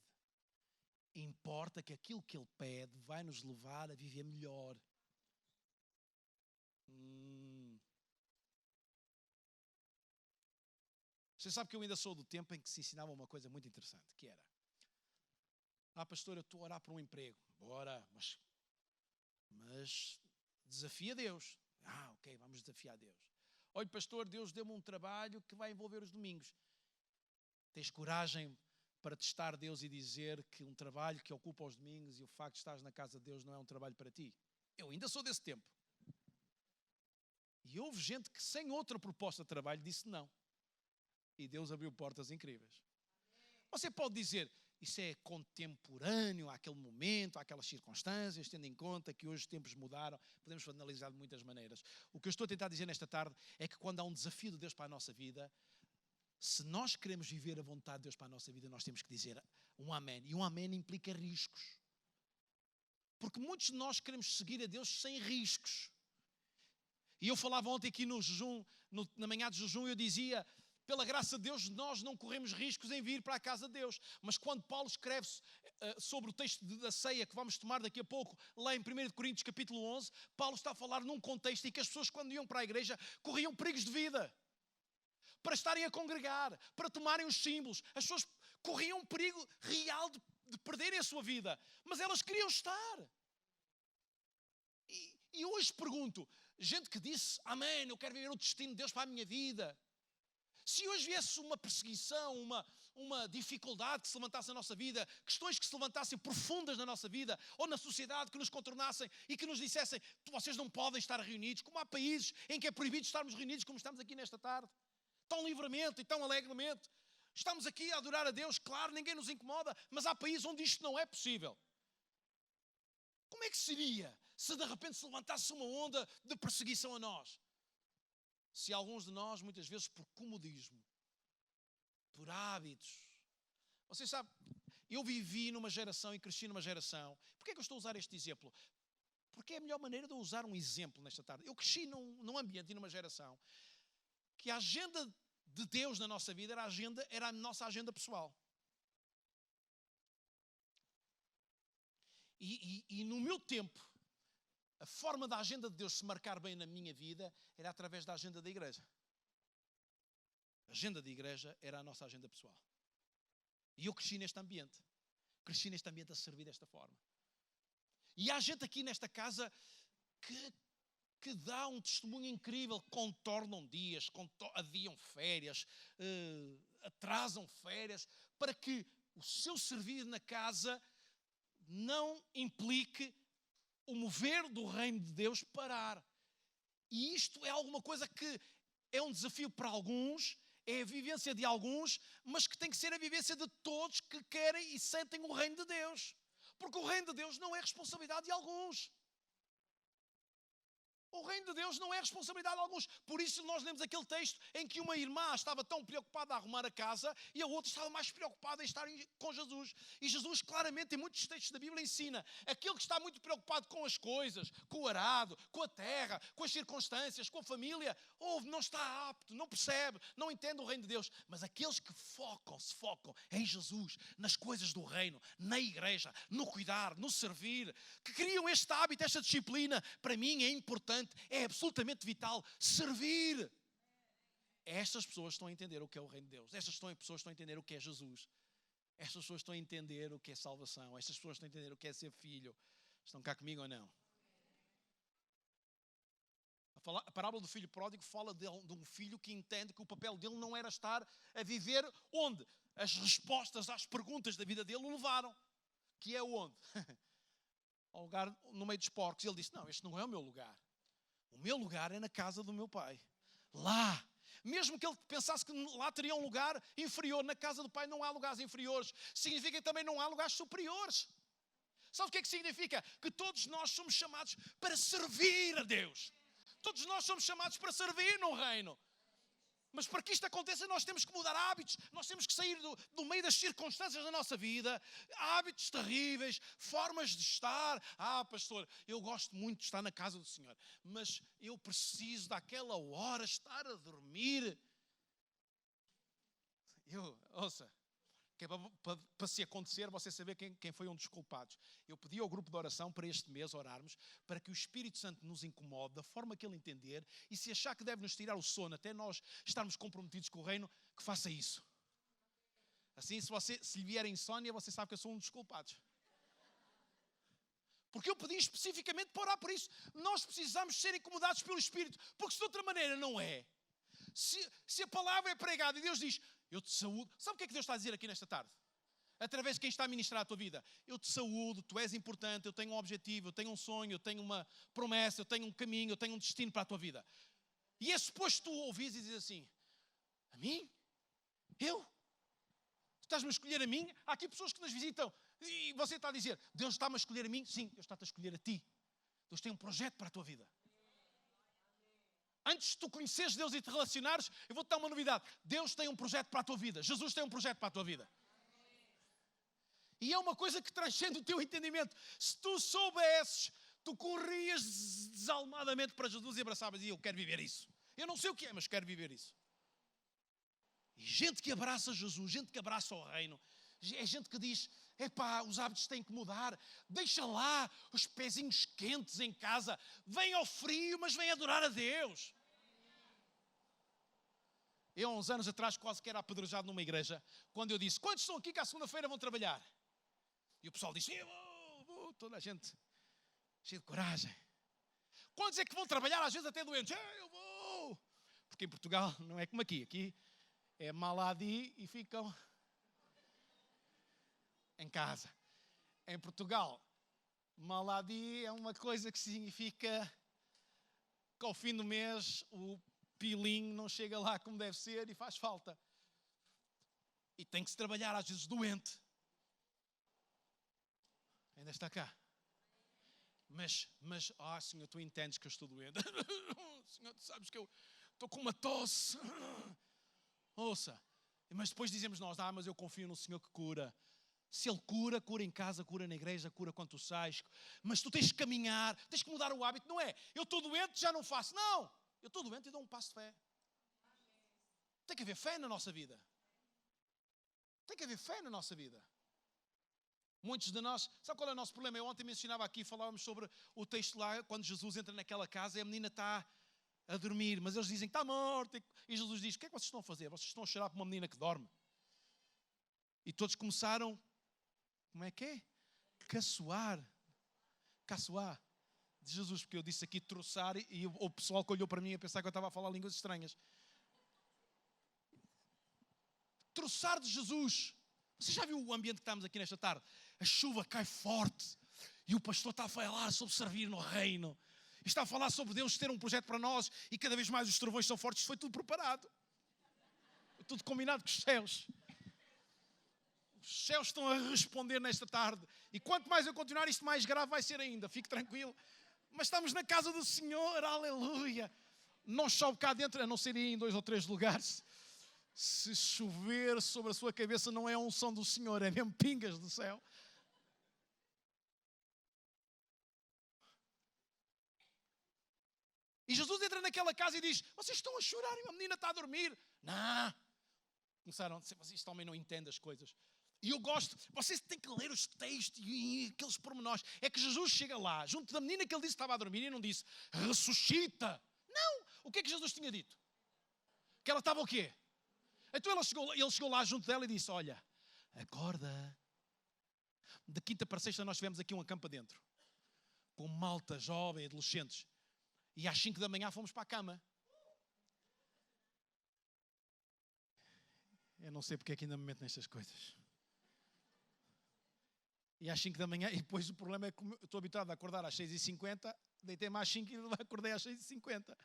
Importa que aquilo que Ele pede vai nos levar a viver melhor. Você sabe que eu ainda sou do tempo em que se ensinava uma coisa muito interessante, que era: pastor, eu estou a orar por um emprego. Bora, mas desafia Deus. Ok, vamos desafiar Deus. Olha, pastor, Deus deu-me um trabalho que vai envolver os domingos. Tens coragem para testar Deus e dizer que um trabalho que ocupa os domingos e o facto de estares na casa de Deus não é um trabalho para ti? Eu ainda sou desse tempo. E houve gente que sem outra proposta de trabalho disse não. E Deus abriu portas incríveis. Você pode dizer: isso é contemporâneo àquele momento, àquelas circunstâncias, tendo em conta que hoje os tempos mudaram. Podemos analisar de muitas maneiras. O que eu estou a tentar dizer nesta tarde é que quando há um desafio de Deus para a nossa vida, se nós queremos viver a vontade de Deus para a nossa vida, nós temos que dizer um amém. E um amém implica riscos. Porque muitos de nós queremos seguir a Deus sem riscos. E eu falava ontem aqui no jejum, na manhã de jejum, eu dizia: pela graça de Deus, nós não corremos riscos em vir para a casa de Deus. Mas quando Paulo escreve sobre o texto da ceia que vamos tomar daqui a pouco, lá em 1 Coríntios capítulo 11, Paulo está a falar num contexto em que as pessoas, quando iam para a igreja, corriam perigos de vida. Para estarem a congregar, para tomarem os símbolos. As pessoas corriam um perigo real de perderem a sua vida. Mas elas queriam estar. E hoje pergunto, gente que disse, amém, eu quero viver o destino de Deus para a minha vida. Se hoje viesse uma perseguição, uma dificuldade que se levantasse na nossa vida, questões que se levantassem profundas na nossa vida, ou na sociedade que nos contornassem e que nos dissessem, vocês não podem estar reunidos, como há países em que é proibido estarmos reunidos, como estamos aqui nesta tarde, tão livremente e tão alegremente. Estamos aqui a adorar a Deus, claro, ninguém nos incomoda, mas há países onde isto não é possível. Como é que seria se de repente se levantasse uma onda de perseguição a nós? Se alguns de nós, muitas vezes por comodismo, por hábitos. Vocês sabem, eu vivi numa geração e cresci numa geração. Porquê é que eu estou a usar este exemplo? Porque é a melhor maneira de eu usar um exemplo nesta tarde. Eu cresci num ambiente e numa geração que a agenda de Deus na nossa vida era a nossa agenda pessoal. E no meu tempo, a forma da agenda de Deus se marcar bem na minha vida era através da agenda da igreja. A agenda da igreja era a nossa agenda pessoal. E eu cresci neste ambiente. Cresci neste ambiente a servir desta forma. E há gente aqui nesta casa que dá um testemunho incrível, contornam dias, adiam férias, atrasam férias, para que o seu servir na casa não implique o mover do reino de Deus parar. E isto é alguma coisa que é um desafio para alguns, é a vivência de alguns, mas que tem que ser a vivência de todos que querem e sentem o reino de Deus. Porque o reino de Deus não é responsabilidade de alguns. O reino de Deus não é responsabilidade de alguns. Por isso nós lemos aquele texto em que uma irmã estava tão preocupada a arrumar a casa e a outra estava mais preocupada em estar com Jesus. E Jesus claramente, em muitos textos da Bíblia, ensina aquele que está muito preocupado com as coisas, com o arado, com a terra, com as circunstâncias, com a família, não está apto, não percebe, não entende o reino de Deus. Mas aqueles que se focam em Jesus, nas coisas do reino, na igreja, no cuidar, no servir, que criam este hábito, esta disciplina, para mim é importante. É absolutamente vital servir. Estas pessoas estão a entender o que é o reino de Deus. Estas pessoas estão a entender o que é Jesus. Estas pessoas estão a entender o que é salvação. Estas pessoas estão a entender o que é ser filho. Estão cá comigo ou não? A parábola do filho pródigo fala de um filho que entende que o papel dele não era estar a viver onde as respostas às perguntas da vida dele o levaram. Que é onde? Ao lugar no meio dos porcos. E ele disse, não, este não é o meu lugar. O meu lugar é na casa do meu pai. Lá. Mesmo que ele pensasse que lá teria um lugar inferior, na casa do pai não há lugares inferiores. Significa que também não há lugares superiores. Sabe o que é que significa? Que todos nós somos chamados para servir a Deus. Todos nós somos chamados para servir no reino. Mas para que isto aconteça, nós temos que mudar hábitos. Nós temos que sair do meio das circunstâncias da nossa vida. Hábitos terríveis, formas de estar. Pastor, eu gosto muito de estar na casa do Senhor, mas eu preciso daquela hora estar a dormir. Ouça, que é para se acontecer, você saber quem foi um dos culpados. Eu pedi ao grupo de oração para este mês orarmos, para que o Espírito Santo nos incomode da forma que ele entender, e se achar que deve nos tirar o sono até nós estarmos comprometidos com o reino, que faça isso. Assim, se lhe vier insónia, você sabe que eu sou um dos culpados. Porque eu pedi especificamente para orar por isso. Nós precisamos ser incomodados pelo Espírito, porque se de outra maneira não é. Se a palavra é pregada e Deus diz, eu te saúdo. Sabe o que é que Deus está a dizer aqui nesta tarde? Através de quem está a ministrar a tua vida. Eu te saúdo, tu és importante, eu tenho um objetivo, eu tenho um sonho, eu tenho uma promessa, eu tenho um caminho, eu tenho um destino para a tua vida. E é suposto tu ouvires e dizes assim, a mim? Eu? Tu estás-me a escolher a mim? Há aqui pessoas que nos visitam e você está a dizer, Deus está-me a escolher a mim? Sim, Deus está-te a escolher a ti. Deus tem um projeto para a tua vida. Antes de tu conheceres Deus e te relacionares, eu vou-te dar uma novidade. Deus tem um projeto para a tua vida. Jesus tem um projeto para a tua vida. E é uma coisa que transcende o teu entendimento. Se tu soubesses, tu corrias desalmadamente para Jesus e abraçavas e eu quero viver isso. Eu não sei o que é, mas quero viver isso. E gente que abraça Jesus, gente que abraça o reino, é gente que diz, epá, os hábitos têm que mudar, deixa lá os pezinhos quentes em casa, vem ao frio, mas vem adorar a Deus. Eu, há uns anos atrás, quase que era apedrejado numa igreja, quando eu disse, quantos estão aqui que à segunda-feira vão trabalhar? E o pessoal disse, eu vou, toda a gente cheia de coragem. Quantos é que vão trabalhar, às vezes até doentes? Eu vou. Porque em Portugal não é como aqui é maladi e ficam em casa. Em Portugal, maladi é uma coisa que significa que ao fim do mês o pilinho não chega lá como deve ser e faz falta. E tem que se trabalhar, às vezes doente. Ainda está cá. Mas, Senhor, tu entendes que eu estou doente. Senhor, tu sabes que eu estou com uma tosse. Ouça. Mas depois dizemos nós, mas eu confio no Senhor que cura. Se Ele cura, cura em casa, cura na igreja, cura quando tu sais. Mas tu tens que caminhar, tens que mudar o hábito. Não é, eu estou doente, já não faço. Não, eu estou doente e dou um passo de fé. Tem que haver fé na nossa vida. Tem que haver fé na nossa vida. Muitos de nós, sabe qual é o nosso problema? Eu ontem mencionava aqui, falávamos sobre o texto lá, quando Jesus entra naquela casa e a menina está a dormir, mas eles dizem que está morta. E Jesus diz, o que é que vocês estão a fazer? Vocês estão a chorar por uma menina que dorme. E todos começaram, como é que é? Caçoar de Jesus, porque eu disse aqui troçar e o pessoal que olhou para mim a pensar que eu estava a falar línguas estranhas. Troçar de Jesus. Você já viu o ambiente que estamos aqui nesta tarde? A chuva cai forte e o pastor está a falar sobre servir no reino. Está a falar sobre Deus ter um projeto para nós e cada vez mais os trovões são fortes. Foi tudo preparado. Foi tudo combinado com os céus. Os céus estão a responder nesta tarde. E quanto mais eu continuar, isto mais grave vai ser ainda. Fique tranquilo. Mas estamos na casa do Senhor. Aleluia. Não chove cá dentro, a não ser em 2 ou 3 lugares. Se chover sobre a sua cabeça não é a unção do Senhor, é mesmo pingas do céu. E Jesus entra naquela casa e diz, vocês estão a chorar e a menina está a dormir. Não. Começaram a dizer, mas este homem não entende as coisas. E eu gosto, vocês têm que ler os textos e aqueles pormenores. É que Jesus chega lá, junto da menina que ele disse que estava a dormir e não disse, ressuscita. Não. O que é que Jesus tinha dito? Que ela estava o quê? Então ele chegou lá junto dela e disse, olha, acorda. De quinta para sexta nós tivemos aqui um acampo dentro. Com malta, jovem, adolescentes. E às 5 da manhã fomos para a cama. Eu não sei porque é que ainda me meto nestas coisas. E às 5 da manhã, e depois o problema é que eu estou habituado a acordar às 6h50, deitei-me às 5 e acordei às 6h50.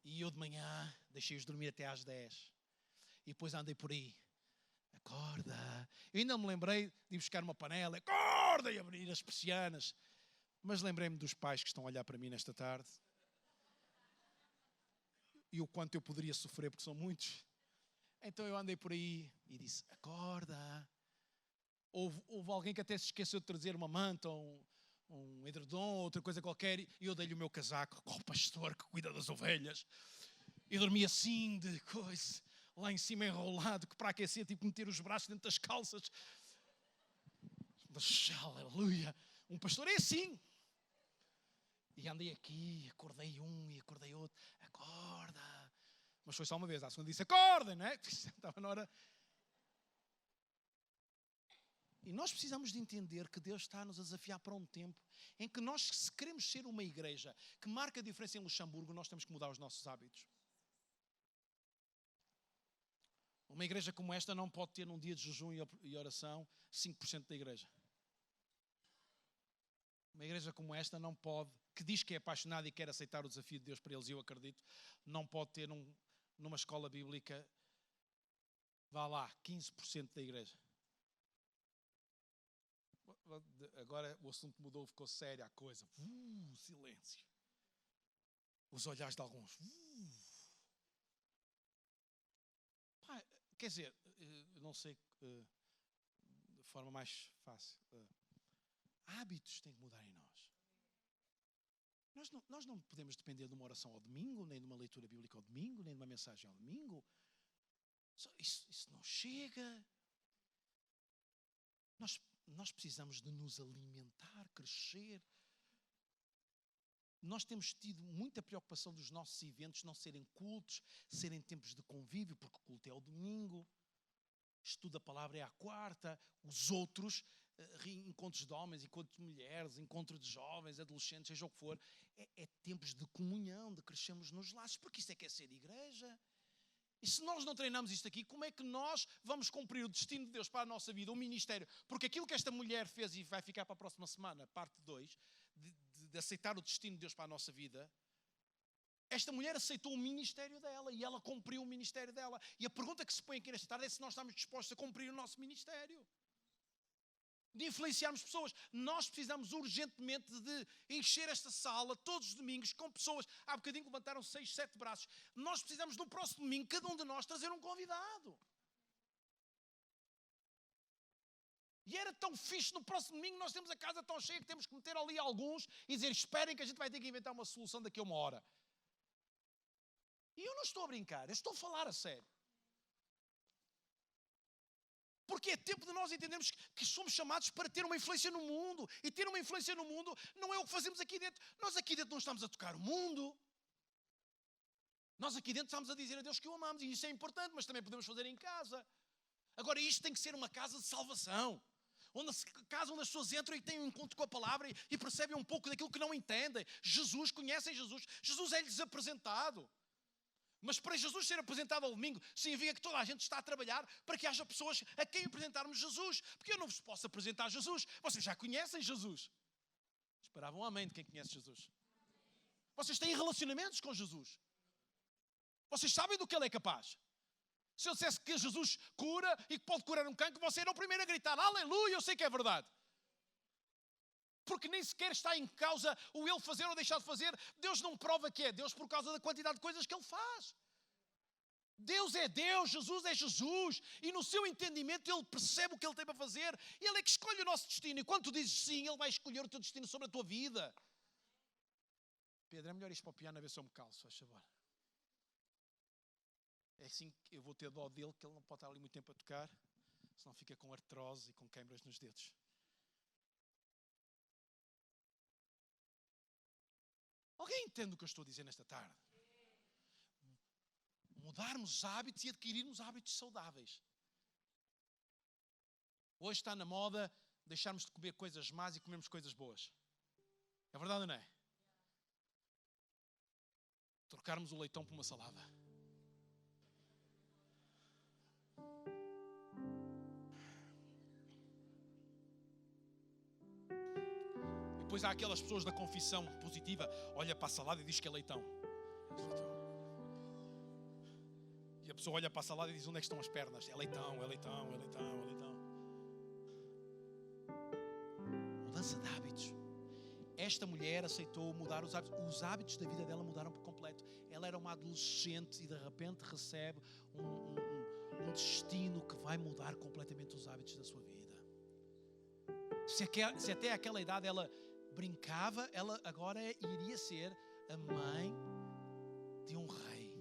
E eu de manhã deixei-os dormir até às 10. E depois andei por aí. Acorda. Eu ainda me lembrei de ir buscar uma panela. Acorda! E abrir as persianas. Mas lembrei-me dos pais que estão a olhar para mim nesta tarde. E o quanto eu poderia sofrer, porque são muitos. Então eu andei por aí e disse, acorda. Houve alguém que até se esqueceu de trazer uma manta, um edredom, outra coisa qualquer, e eu dei-lhe o meu casaco, com o pastor que cuida das ovelhas. E dormi assim, de coisa, lá em cima enrolado, que para aquecer, tipo meter os braços dentro das calças. Mas, aleluia, um pastor é assim. E andei aqui, acordei um e acordei outro, acorda. Mas foi só uma vez, a segunda disse, acorda, não é? Estava na hora. E nós precisamos de entender que Deus está a nos desafiar para um tempo em que nós, se queremos ser uma igreja que marca a diferença em Luxemburgo, nós temos que mudar os nossos hábitos. Uma igreja como esta não pode ter num dia de jejum e oração 5% da igreja. Uma igreja como esta não pode, que diz que é apaixonada e quer aceitar o desafio de Deus para eles, e eu acredito, não pode ter numa escola bíblica, vá lá, 15% da igreja. Agora o assunto mudou, ficou séria a coisa. Silêncio. Os olhares de alguns. Quer dizer, não sei, de forma mais fácil. Hábitos têm que mudar em nós. Nós não podemos depender de uma oração ao domingo, nem de uma leitura bíblica ao domingo, nem de uma mensagem ao domingo. Isso não chega. Nós precisamos de nos alimentar, crescer. Nós temos tido muita preocupação dos nossos eventos não serem cultos, serem tempos de convívio, porque o culto é ao domingo, estudo da palavra é à quarta, os outros, encontros de homens, encontros de mulheres, encontros de jovens, adolescentes, seja o que for, é tempos de comunhão, de crescermos nos laços, porque isso é que é ser igreja. E se nós não treinamos isto aqui, como é que nós vamos cumprir o destino de Deus para a nossa vida, o ministério? Porque aquilo que esta mulher fez, e vai ficar para a próxima semana, parte 2, de aceitar o destino de Deus para a nossa vida, esta mulher aceitou o ministério dela e ela cumpriu o ministério dela. E a pergunta que se põe aqui nesta tarde é se nós estamos dispostos a cumprir o nosso ministério. De influenciarmos pessoas. Nós precisamos urgentemente de encher esta sala todos os domingos com pessoas. Há bocadinho levantaram 6, 7 braços. Nós precisamos no próximo domingo, cada um de nós, trazer um convidado. E era tão fixe, no próximo domingo nós temos a casa tão cheia que temos que meter ali alguns e dizer, esperem que a gente vai ter que inventar uma solução daqui a 1 hora. E eu não estou a brincar, eu estou a falar a sério. Porque é tempo de nós entendermos que somos chamados para ter uma influência no mundo. E ter uma influência no mundo não é o que fazemos aqui dentro. Nós aqui dentro não estamos a tocar o mundo. Nós aqui dentro estamos a dizer a Deus que o amamos. E isso é importante, mas também podemos fazer em casa. Agora isto tem que ser uma casa de salvação. Casa onde as pessoas entram e têm um encontro com a palavra e percebem um pouco daquilo que não entendem. Jesus, conhecem Jesus. Jesus é-lhes apresentado. Mas para Jesus ser apresentado ao domingo, significa que toda a gente está a trabalhar para que haja pessoas a quem apresentarmos Jesus. Porque eu não vos posso apresentar Jesus. Vocês já conhecem Jesus. Esperavam um amém de quem conhece Jesus. Vocês têm relacionamentos com Jesus. Vocês sabem do que Ele é capaz. Se eu dissesse que Jesus cura e que pode curar um cancro, você era o primeiro a gritar, aleluia, eu sei que é verdade. Porque nem sequer está em causa o Ele fazer ou deixar de fazer. Deus não prova que é Deus por causa da quantidade de coisas que Ele faz. Deus é Deus, Jesus é Jesus. E no seu entendimento Ele percebe o que Ele tem para fazer. Ele é que escolhe o nosso destino. E quando tu dizes sim, Ele vai escolher o teu destino sobre a tua vida. Pedro, é melhor ir para o piano a ver se eu me calço, faz favor. É assim que eu vou ter dó dele, que ele não pode estar ali muito tempo a tocar, senão fica com artrose e com queimbras nos dedos. Alguém entende o que eu estou a dizer nesta tarde? Mudarmos hábitos e adquirirmos hábitos saudáveis. Hoje está na moda deixarmos de comer coisas más e comermos coisas boas. É verdade ou não é? Trocarmos o leitão por uma salada. Depois há aquelas pessoas da confissão positiva, olha para a salada e diz que é leitão. E a pessoa olha para a salada e diz onde é que estão as pernas. É leitão, é leitão, é leitão, é leitão. Mudança de hábitos. Esta mulher aceitou mudar os hábitos. Os hábitos da vida dela mudaram por completo. Ela era uma adolescente e de repente recebe um destino que vai mudar completamente os hábitos da sua vida. Se até aquela idade ela brincava, ela agora iria ser a mãe de um rei.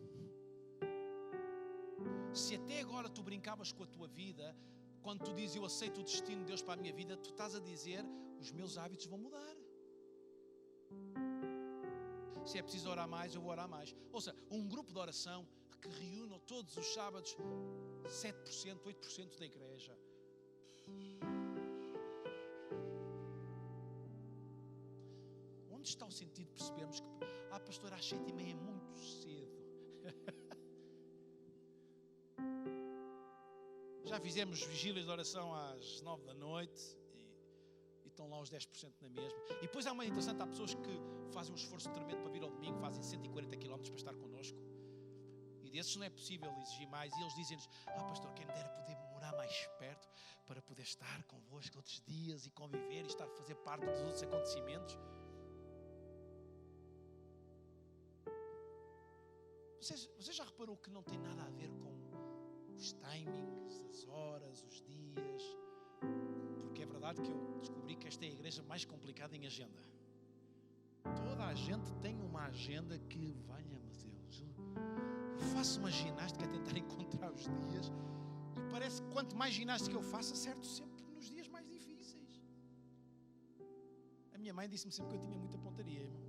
Se até agora tu brincavas com a tua vida, quando tu dizes eu aceito o destino de Deus para a minha vida, tu estás a dizer os meus hábitos vão mudar. Se é preciso orar mais, eu vou orar mais. Ou seja, um grupo de oração que reúne todos os sábados 7%, 8% da igreja. Onde está o sentido de percebermos que pastor, às 7h30 é muito cedo. Já fizemos vigílias de oração às 9 da noite e estão lá os 10% na mesma. E depois há uma interessante, há pessoas que fazem um esforço tremendo para vir ao domingo, fazem 140 km para estar connosco. E desses não é possível exigir mais. E eles dizem-nos, pastor, quem me dera poder morar mais perto para poder estar convosco todos os dias e conviver e estar a fazer parte dos outros acontecimentos. Você já reparou que não tem nada a ver com os timings, as horas, os dias? Porque é verdade que eu descobri que esta é a igreja mais complicada em agenda. Toda a gente tem uma agenda que, valha-me Deus, faço uma ginástica a tentar encontrar os dias e parece que quanto mais ginástica eu faço, acerto sempre nos dias mais difíceis. A minha mãe disse-me sempre que eu tinha muita pontaria, irmão.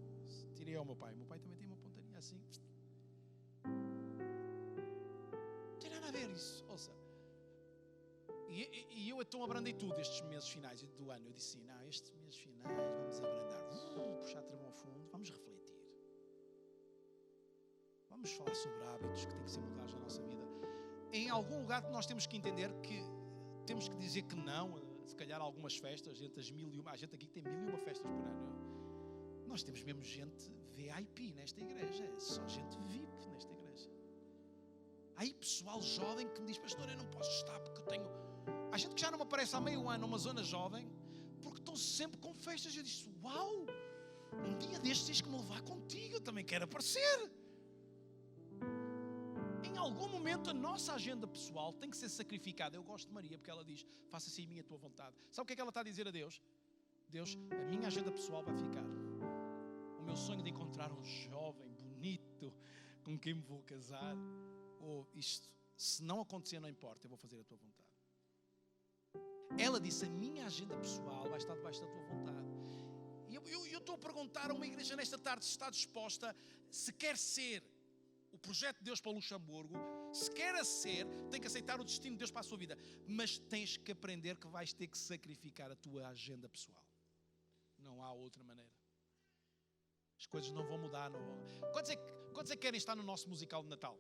Tirei ao meu pai também tem uma pontaria assim. Não tem nada a ver isso, ouça. E eu então abrandei tudo estes meses finais do ano. Eu disse assim, não, estes meses finais vamos abrandar, puxar travão ao fundo, vamos refletir. Vamos falar sobre hábitos que têm que ser mudados na nossa vida. Em algum lugar nós temos que entender que temos que dizer que não, se calhar algumas festas, entre as 1001, a gente aqui tem 1001 festas por ano. Nós temos mesmo gente VIP nesta igreja, é só gente VIP nesta igreja. Há aí pessoal jovem que me diz, pastor, eu não posso estar porque eu tenho... Há gente que já não me aparece há meio ano numa zona jovem porque estão sempre com festas. Eu disse, uau, um dia destes tens que me levar contigo, eu também quero aparecer. Em algum momento a nossa agenda pessoal tem que ser sacrificada. Eu gosto de Maria porque ela diz, faça-se em mim a tua vontade. Sabe o que é que ela está a dizer a Deus? Deus, a minha agenda pessoal vai ficar. O meu sonho de encontrar um jovem bonito com quem me vou casar, ou isto, se não acontecer não importa, eu vou fazer a tua vontade. Ela disse, a minha agenda pessoal vai estar debaixo da tua vontade. E eu estou a perguntar a uma igreja nesta tarde se está disposta, se quer ser o projeto de Deus para o Luxemburgo, se quer ser, tem que aceitar o destino de Deus para a sua vida, mas tens que aprender que vais ter que sacrificar a tua agenda pessoal. Não há outra maneira. As coisas não vão mudar. Não vão. Quantos é que querem estar no nosso musical de Natal?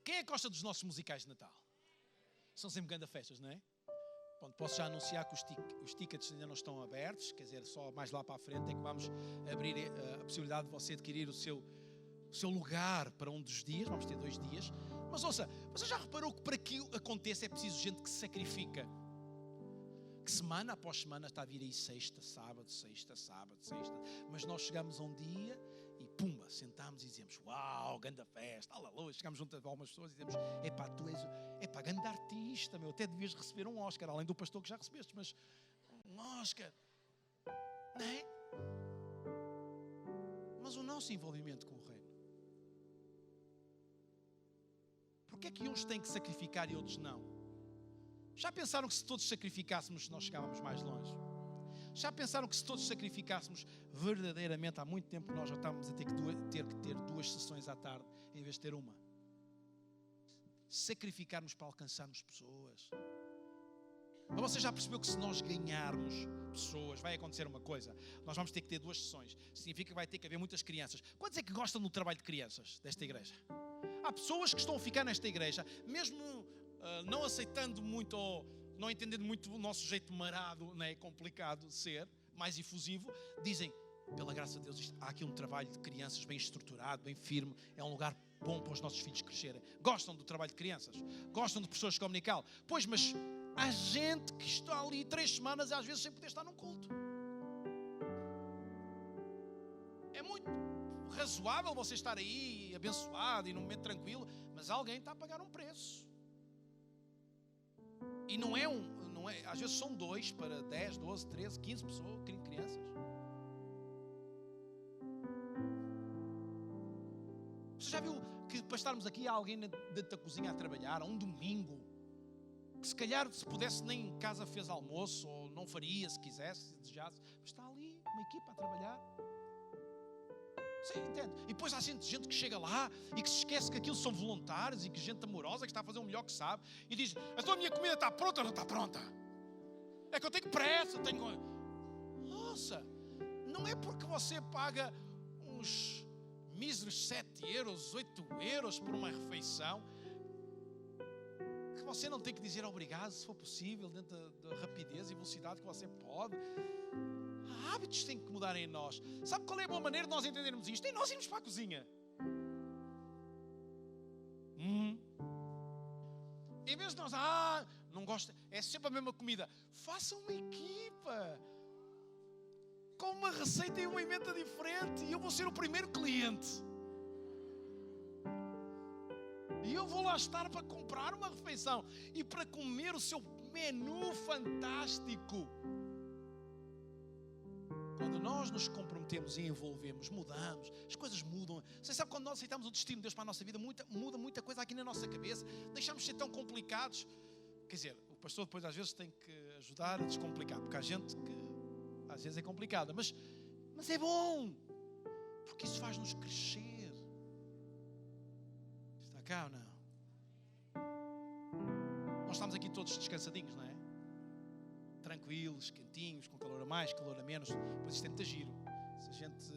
Quem é que gosta dos nossos musicais de Natal? São sempre grandes festas, não é? Bom, posso já anunciar que os tickets ainda não estão abertos, quer dizer, só mais lá para a frente é que vamos abrir a possibilidade de você adquirir o seu lugar para um dos dias. Vamos ter 2 dias. Mas ouça, você já reparou que para que aconteça é preciso gente que se sacrifica? Que semana após semana está a vir aí sexta, sábado, mas nós chegamos a um dia e pumba, sentamos e dizemos, uau, grande festa, aleluia, chegamos junto a algumas pessoas e dizemos, epá, tu és, epá, grande artista, meu, até devias receber um Oscar, além do pastor que já recebeste, mas um Oscar, não é? Mas o nosso envolvimento com o reino, porque é que uns têm que sacrificar e outros não? Já pensaram que se todos sacrificássemos nós chegávamos mais longe? Já pensaram que se todos sacrificássemos verdadeiramente, há muito tempo nós já estávamos a ter que ter 2 sessões à tarde em vez de ter uma? Sacrificarmos para alcançarmos pessoas. Mas você já percebeu que se nós ganharmos pessoas, vai acontecer uma coisa, nós vamos ter que ter 2 sessões. Significa que vai ter que haver muitas crianças. Quantos é que gostam do trabalho de crianças desta igreja? Há pessoas que estão a ficar nesta igreja, mesmo não aceitando muito ou não entendendo muito o nosso jeito marado, não é complicado de ser, mais efusivo, dizem, pela graça de Deus, há aqui um trabalho de crianças bem estruturado, bem firme, é um lugar bom para os nossos filhos crescerem. Gostam do trabalho de crianças? Gostam de pessoas comunicar? Pois, mas há gente que está ali 3 semanas e às vezes sem poder estar num culto. É muito razoável você estar aí abençoado e num momento tranquilo, mas alguém está a pagar um preço. E não é, às vezes são 2 para 10, 12, 13, 15 pessoas, crianças. Você já viu que para estarmos aqui há alguém dentro da cozinha a trabalhar, um domingo, que se calhar se pudesse nem em casa fez almoço, ou não faria se quisesse, se desejasse, mas está ali uma equipa a trabalhar. Sim, entende? E depois há gente que chega lá e que se esquece que aquilo são voluntários e que gente amorosa que está a fazer o melhor que sabe e diz, a minha comida está pronta ou não está pronta? É que eu tenho pressa, Nossa, não é porque você paga uns míseros 7 euros, 8 euros por uma refeição que você não tem que dizer obrigado, se for possível, dentro da rapidez e velocidade que você pode. Hábitos têm que mudar em nós. Sabe qual é a boa maneira de nós entendermos isto? É nós irmos para a cozinha. Em vez de nós, não gosto, é sempre a mesma comida. Façam uma equipa com uma receita e uma emenda diferente e eu vou ser o primeiro cliente. E eu vou lá estar para comprar uma refeição e para comer o seu menu fantástico. Quando nós nos comprometemos e envolvemos, mudamos, as coisas mudam. Você sabe, quando nós aceitamos o destino de Deus para a nossa vida, muda muita coisa aqui na nossa cabeça. Deixamos de ser tão complicados. Quer dizer, o pastor depois às vezes tem que ajudar a descomplicar, porque há gente que às vezes é complicada, mas é bom, porque isso faz-nos crescer. Está cá ou não? Nós estamos aqui todos descansadinhos, não é? Tranquilos, quentinhos, com calor a mais, calor a menos. Pois isto é muito giro. Se a gente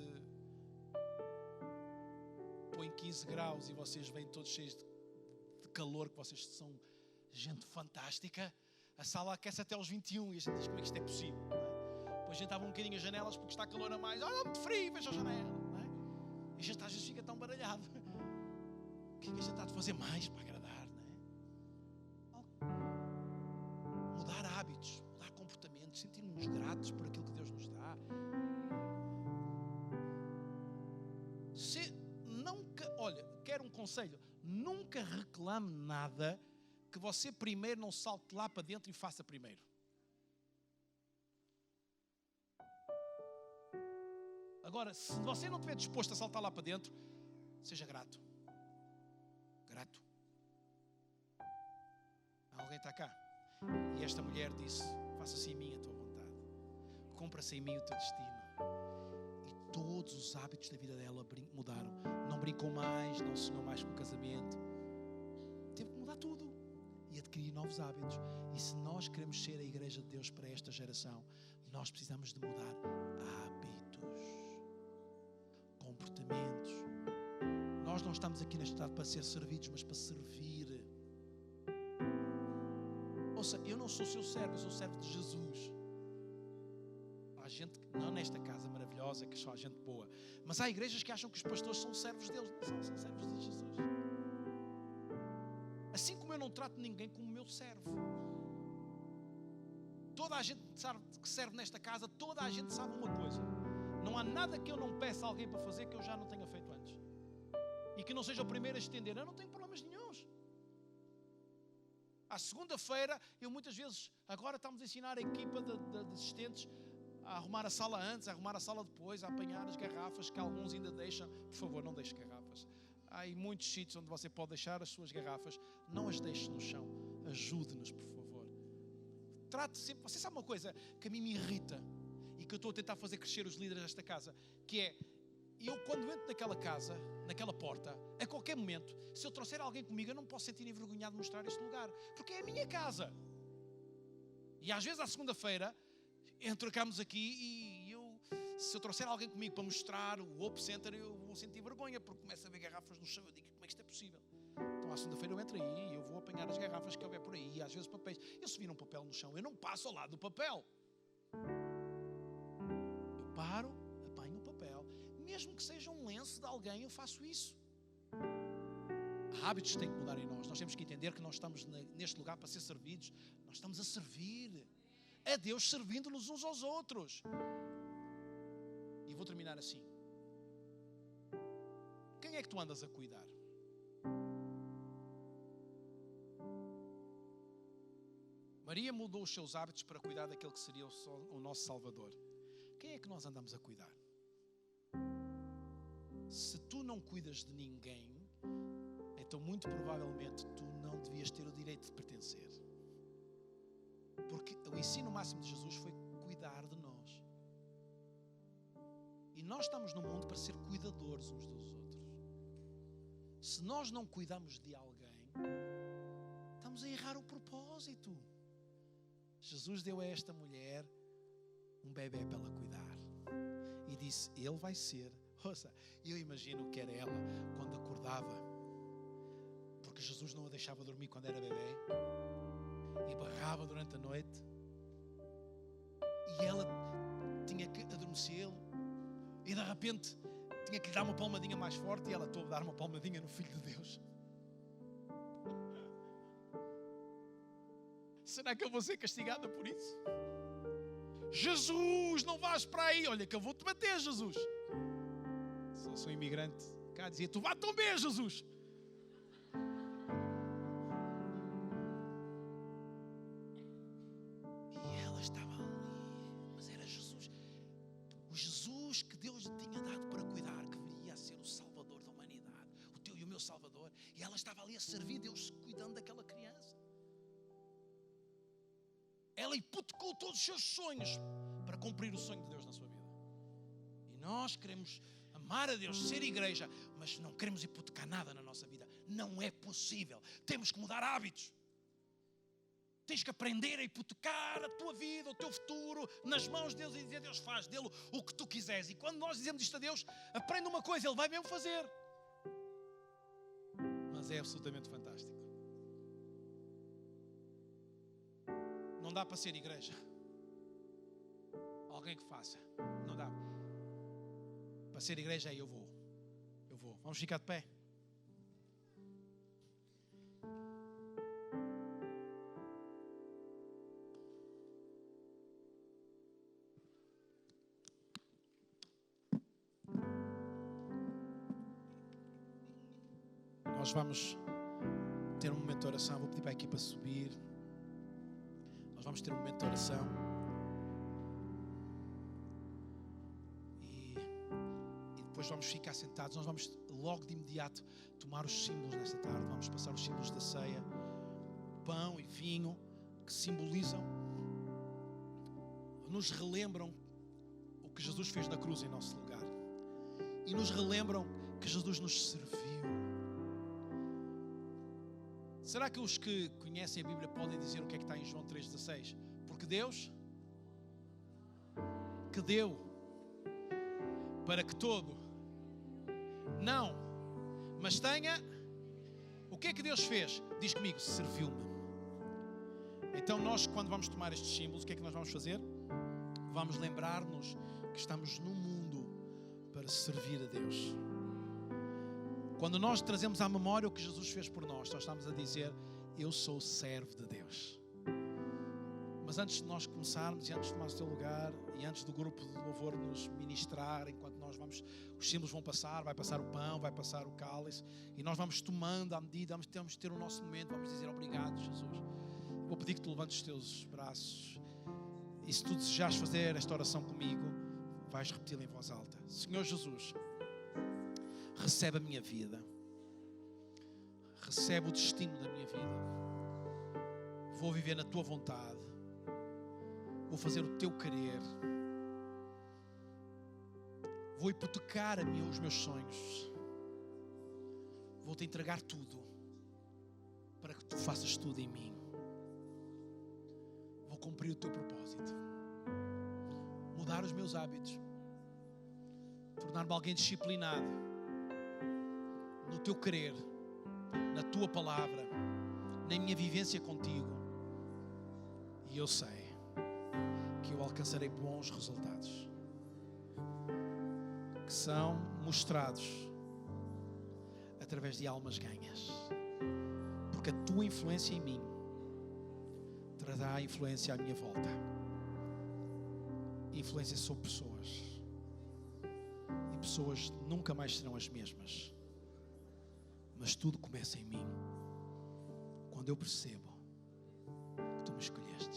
põe 15 graus e vocês vêm todos cheios de calor, que vocês são gente fantástica, a sala aquece até aos 21 e a gente diz: como é que isto é possível? Não é? Depois a gente abre um bocadinho as janelas porque está calor a mais. Olha, muito frio, fecha a janela. Não é? E a gente às vezes fica tão baralhado. O que é que a gente está a fazer mais para agradar? Não é? Mudar hábitos, mudar comportamentos, sentir-nos gratos por aquilo que Deus nos dá. Olha, quero um conselho: nunca reclame nada que você primeiro não salte lá para dentro e faça primeiro. Agora, se você não estiver disposto a saltar lá para dentro, seja grato. Grato. Alguém está cá. E esta mulher disse: faça-se em mim a tua vontade. Cumpra-se em mim o teu destino. E todos os hábitos da vida dela mudaram. Não brincou mais, não sonhou mais com o casamento. Teve que mudar tudo e adquirir novos hábitos. E se nós queremos ser a igreja de Deus para esta geração, nós precisamos de mudar hábitos, comportamentos. Nós não estamos aqui neste estado para ser servidos, mas para servir. Ouça, eu não sou seu servo, eu sou servo de Jesus. Há gente, não nesta casa maravilhosa, que só há gente boa, mas há igrejas que acham que os pastores são servos de Deus. Não, são servos de Jesus. Assim como eu não trato ninguém como meu servo. Toda a gente que serve nesta casa, toda a gente sabe uma coisa: não há nada que eu não peça a alguém para fazer que eu já não tenha feito antes. E que não seja o primeiro a estender. Eu não tenho problemas nenhuns. À segunda-feira, eu muitas vezes, agora estamos a ensinar a equipa de assistentes a arrumar a sala antes, a arrumar a sala depois, a apanhar as garrafas que alguns ainda deixam. Por favor, não deixe garrafas. Há aí muitos sítios onde você pode deixar as suas garrafas. Não as deixe no chão. Ajude-nos, por favor. Trate sempre. Você sabe uma coisa que a mim me irrita e que eu estou a tentar fazer crescer os líderes desta casa, que é: eu quando entro naquela casa, naquela porta, a qualquer momento, se eu trouxer alguém comigo, eu não posso sentir envergonhado de mostrar este lugar, porque é a minha casa. E às vezes à segunda-feira entramos aqui e se eu trouxer alguém comigo para mostrar o Hope Center, eu vou sentir vergonha, porque começo a ver garrafas no chão. Eu digo: como é que isto é possível? Então à segunda-feira eu entro aí e eu vou apanhar as garrafas que houver por aí, e às vezes papéis. Eu, se vir um papel no chão, eu não passo ao lado do papel. Eu paro, apanho o papel, mesmo que seja um lenço de alguém, eu faço isso. Hábitos têm que mudar em nós. Nós temos que entender que nós estamos neste lugar para ser servidos. Nós estamos a servir a Deus, servindo-nos uns aos outros. E vou terminar assim: quem é que tu andas a cuidar? Maria mudou os seus hábitos para cuidar daquele que seria o nosso Salvador. Quem é que nós andamos a cuidar? Se tu não cuidas de ninguém, então muito provavelmente tu não devias ter o direito de pertencer. Porque o ensino máximo de Jesus foi cuidar de nós. E nós estamos no mundo para ser cuidadores uns dos outros. Se nós não cuidamos de alguém, estamos a errar o propósito. Jesus deu a esta mulher um bebê para ela cuidar. E disse: ele vai ser... Ouça, eu imagino que era ela quando acordava, porque Jesus não a deixava dormir quando era bebê, e berrava durante a noite, e ela tinha que adormecê-lo, e de repente tinha que lhe dar uma palmadinha mais forte, e ela estou a dar uma palmadinha no Filho de Deus. Será que eu vou ser castigada por isso? Jesus, não vás para aí, olha que eu vou-te bater, Jesus. Sou imigrante cá, dizia: tu vá tão bem, Jesus. E ela estava ali, mas era Jesus. O Jesus Deus que Deus lhe tinha dado para cuidar, que viria a ser o Salvador da humanidade, o teu e o meu Salvador, e ela estava ali a servir Deus, cuidando daquela criança. Ela hipotecou todos os seus sonhos para cumprir o sonho de Deus na sua vida. E nós queremos amar a Deus, ser igreja, mas não queremos hipotecar nada na nossa vida. Não é possível. Temos que mudar hábitos. Tens que aprender a hipotecar a tua vida, o teu futuro nas mãos de Deus e dizer: Deus, faz dele o que tu quiseres. E quando nós dizemos isto a Deus, aprenda uma coisa, Ele vai mesmo fazer. Mas é absolutamente fantástico. Não dá para ser igreja. Alguém que faça. Não dá. Para ser igreja aí eu vou. Vamos ficar de pé. Nós vamos ter um momento de oração. Vou pedir para a equipa subir. Nós vamos ter um momento de oração. E depois vamos ficar sentados. Nós vamos logo de imediato tomar os símbolos nesta tarde. Vamos passar os símbolos da ceia. Pão e vinho que simbolizam, nos relembram o que Jesus fez na cruz em nosso lugar. E nos relembram que Jesus nos serviu. Será que os que conhecem a Bíblia podem dizer o que é que está em João 3,16? Porque Deus que deu para que todo não, mas tenha. O que é que Deus fez? Diz comigo: serviu-me. Então nós, quando vamos tomar estes símbolos, o que é que nós vamos fazer? Vamos lembrar-nos que estamos no mundo para servir a Deus. Quando nós trazemos à memória o que Jesus fez por nós estamos a dizer: eu sou servo de Deus. Mas antes de nós começarmos e antes de tomarmos o teu lugar e antes do grupo de louvor nos ministrar, enquanto nós vamos, os símbolos vão passar, vai passar o pão, vai passar o cálice, e nós vamos tomando à medida, temos de ter o nosso momento, vamos dizer: obrigado, Jesus. Vou pedir que tu levantes os teus braços, e se tu desejares fazer esta oração comigo, vais repeti-la em voz alta. Senhor Jesus, recebe a minha vida, recebe o destino da minha vida. Vou viver na tua vontade, vou fazer o teu querer, vou hipotecar os meus sonhos, vou te entregar tudo para que tu faças tudo em mim. Vou cumprir o teu propósito, mudar os meus hábitos, tornar-me alguém disciplinado no teu querer, na tua palavra, na minha vivência contigo. E eu sei que eu alcançarei bons resultados, que são mostrados através de almas ganhas, porque a tua influência em mim trará influência à minha volta, influência sobre pessoas, e pessoas nunca mais serão as mesmas. Mas tudo começa em mim, quando eu percebo que tu me escolheste.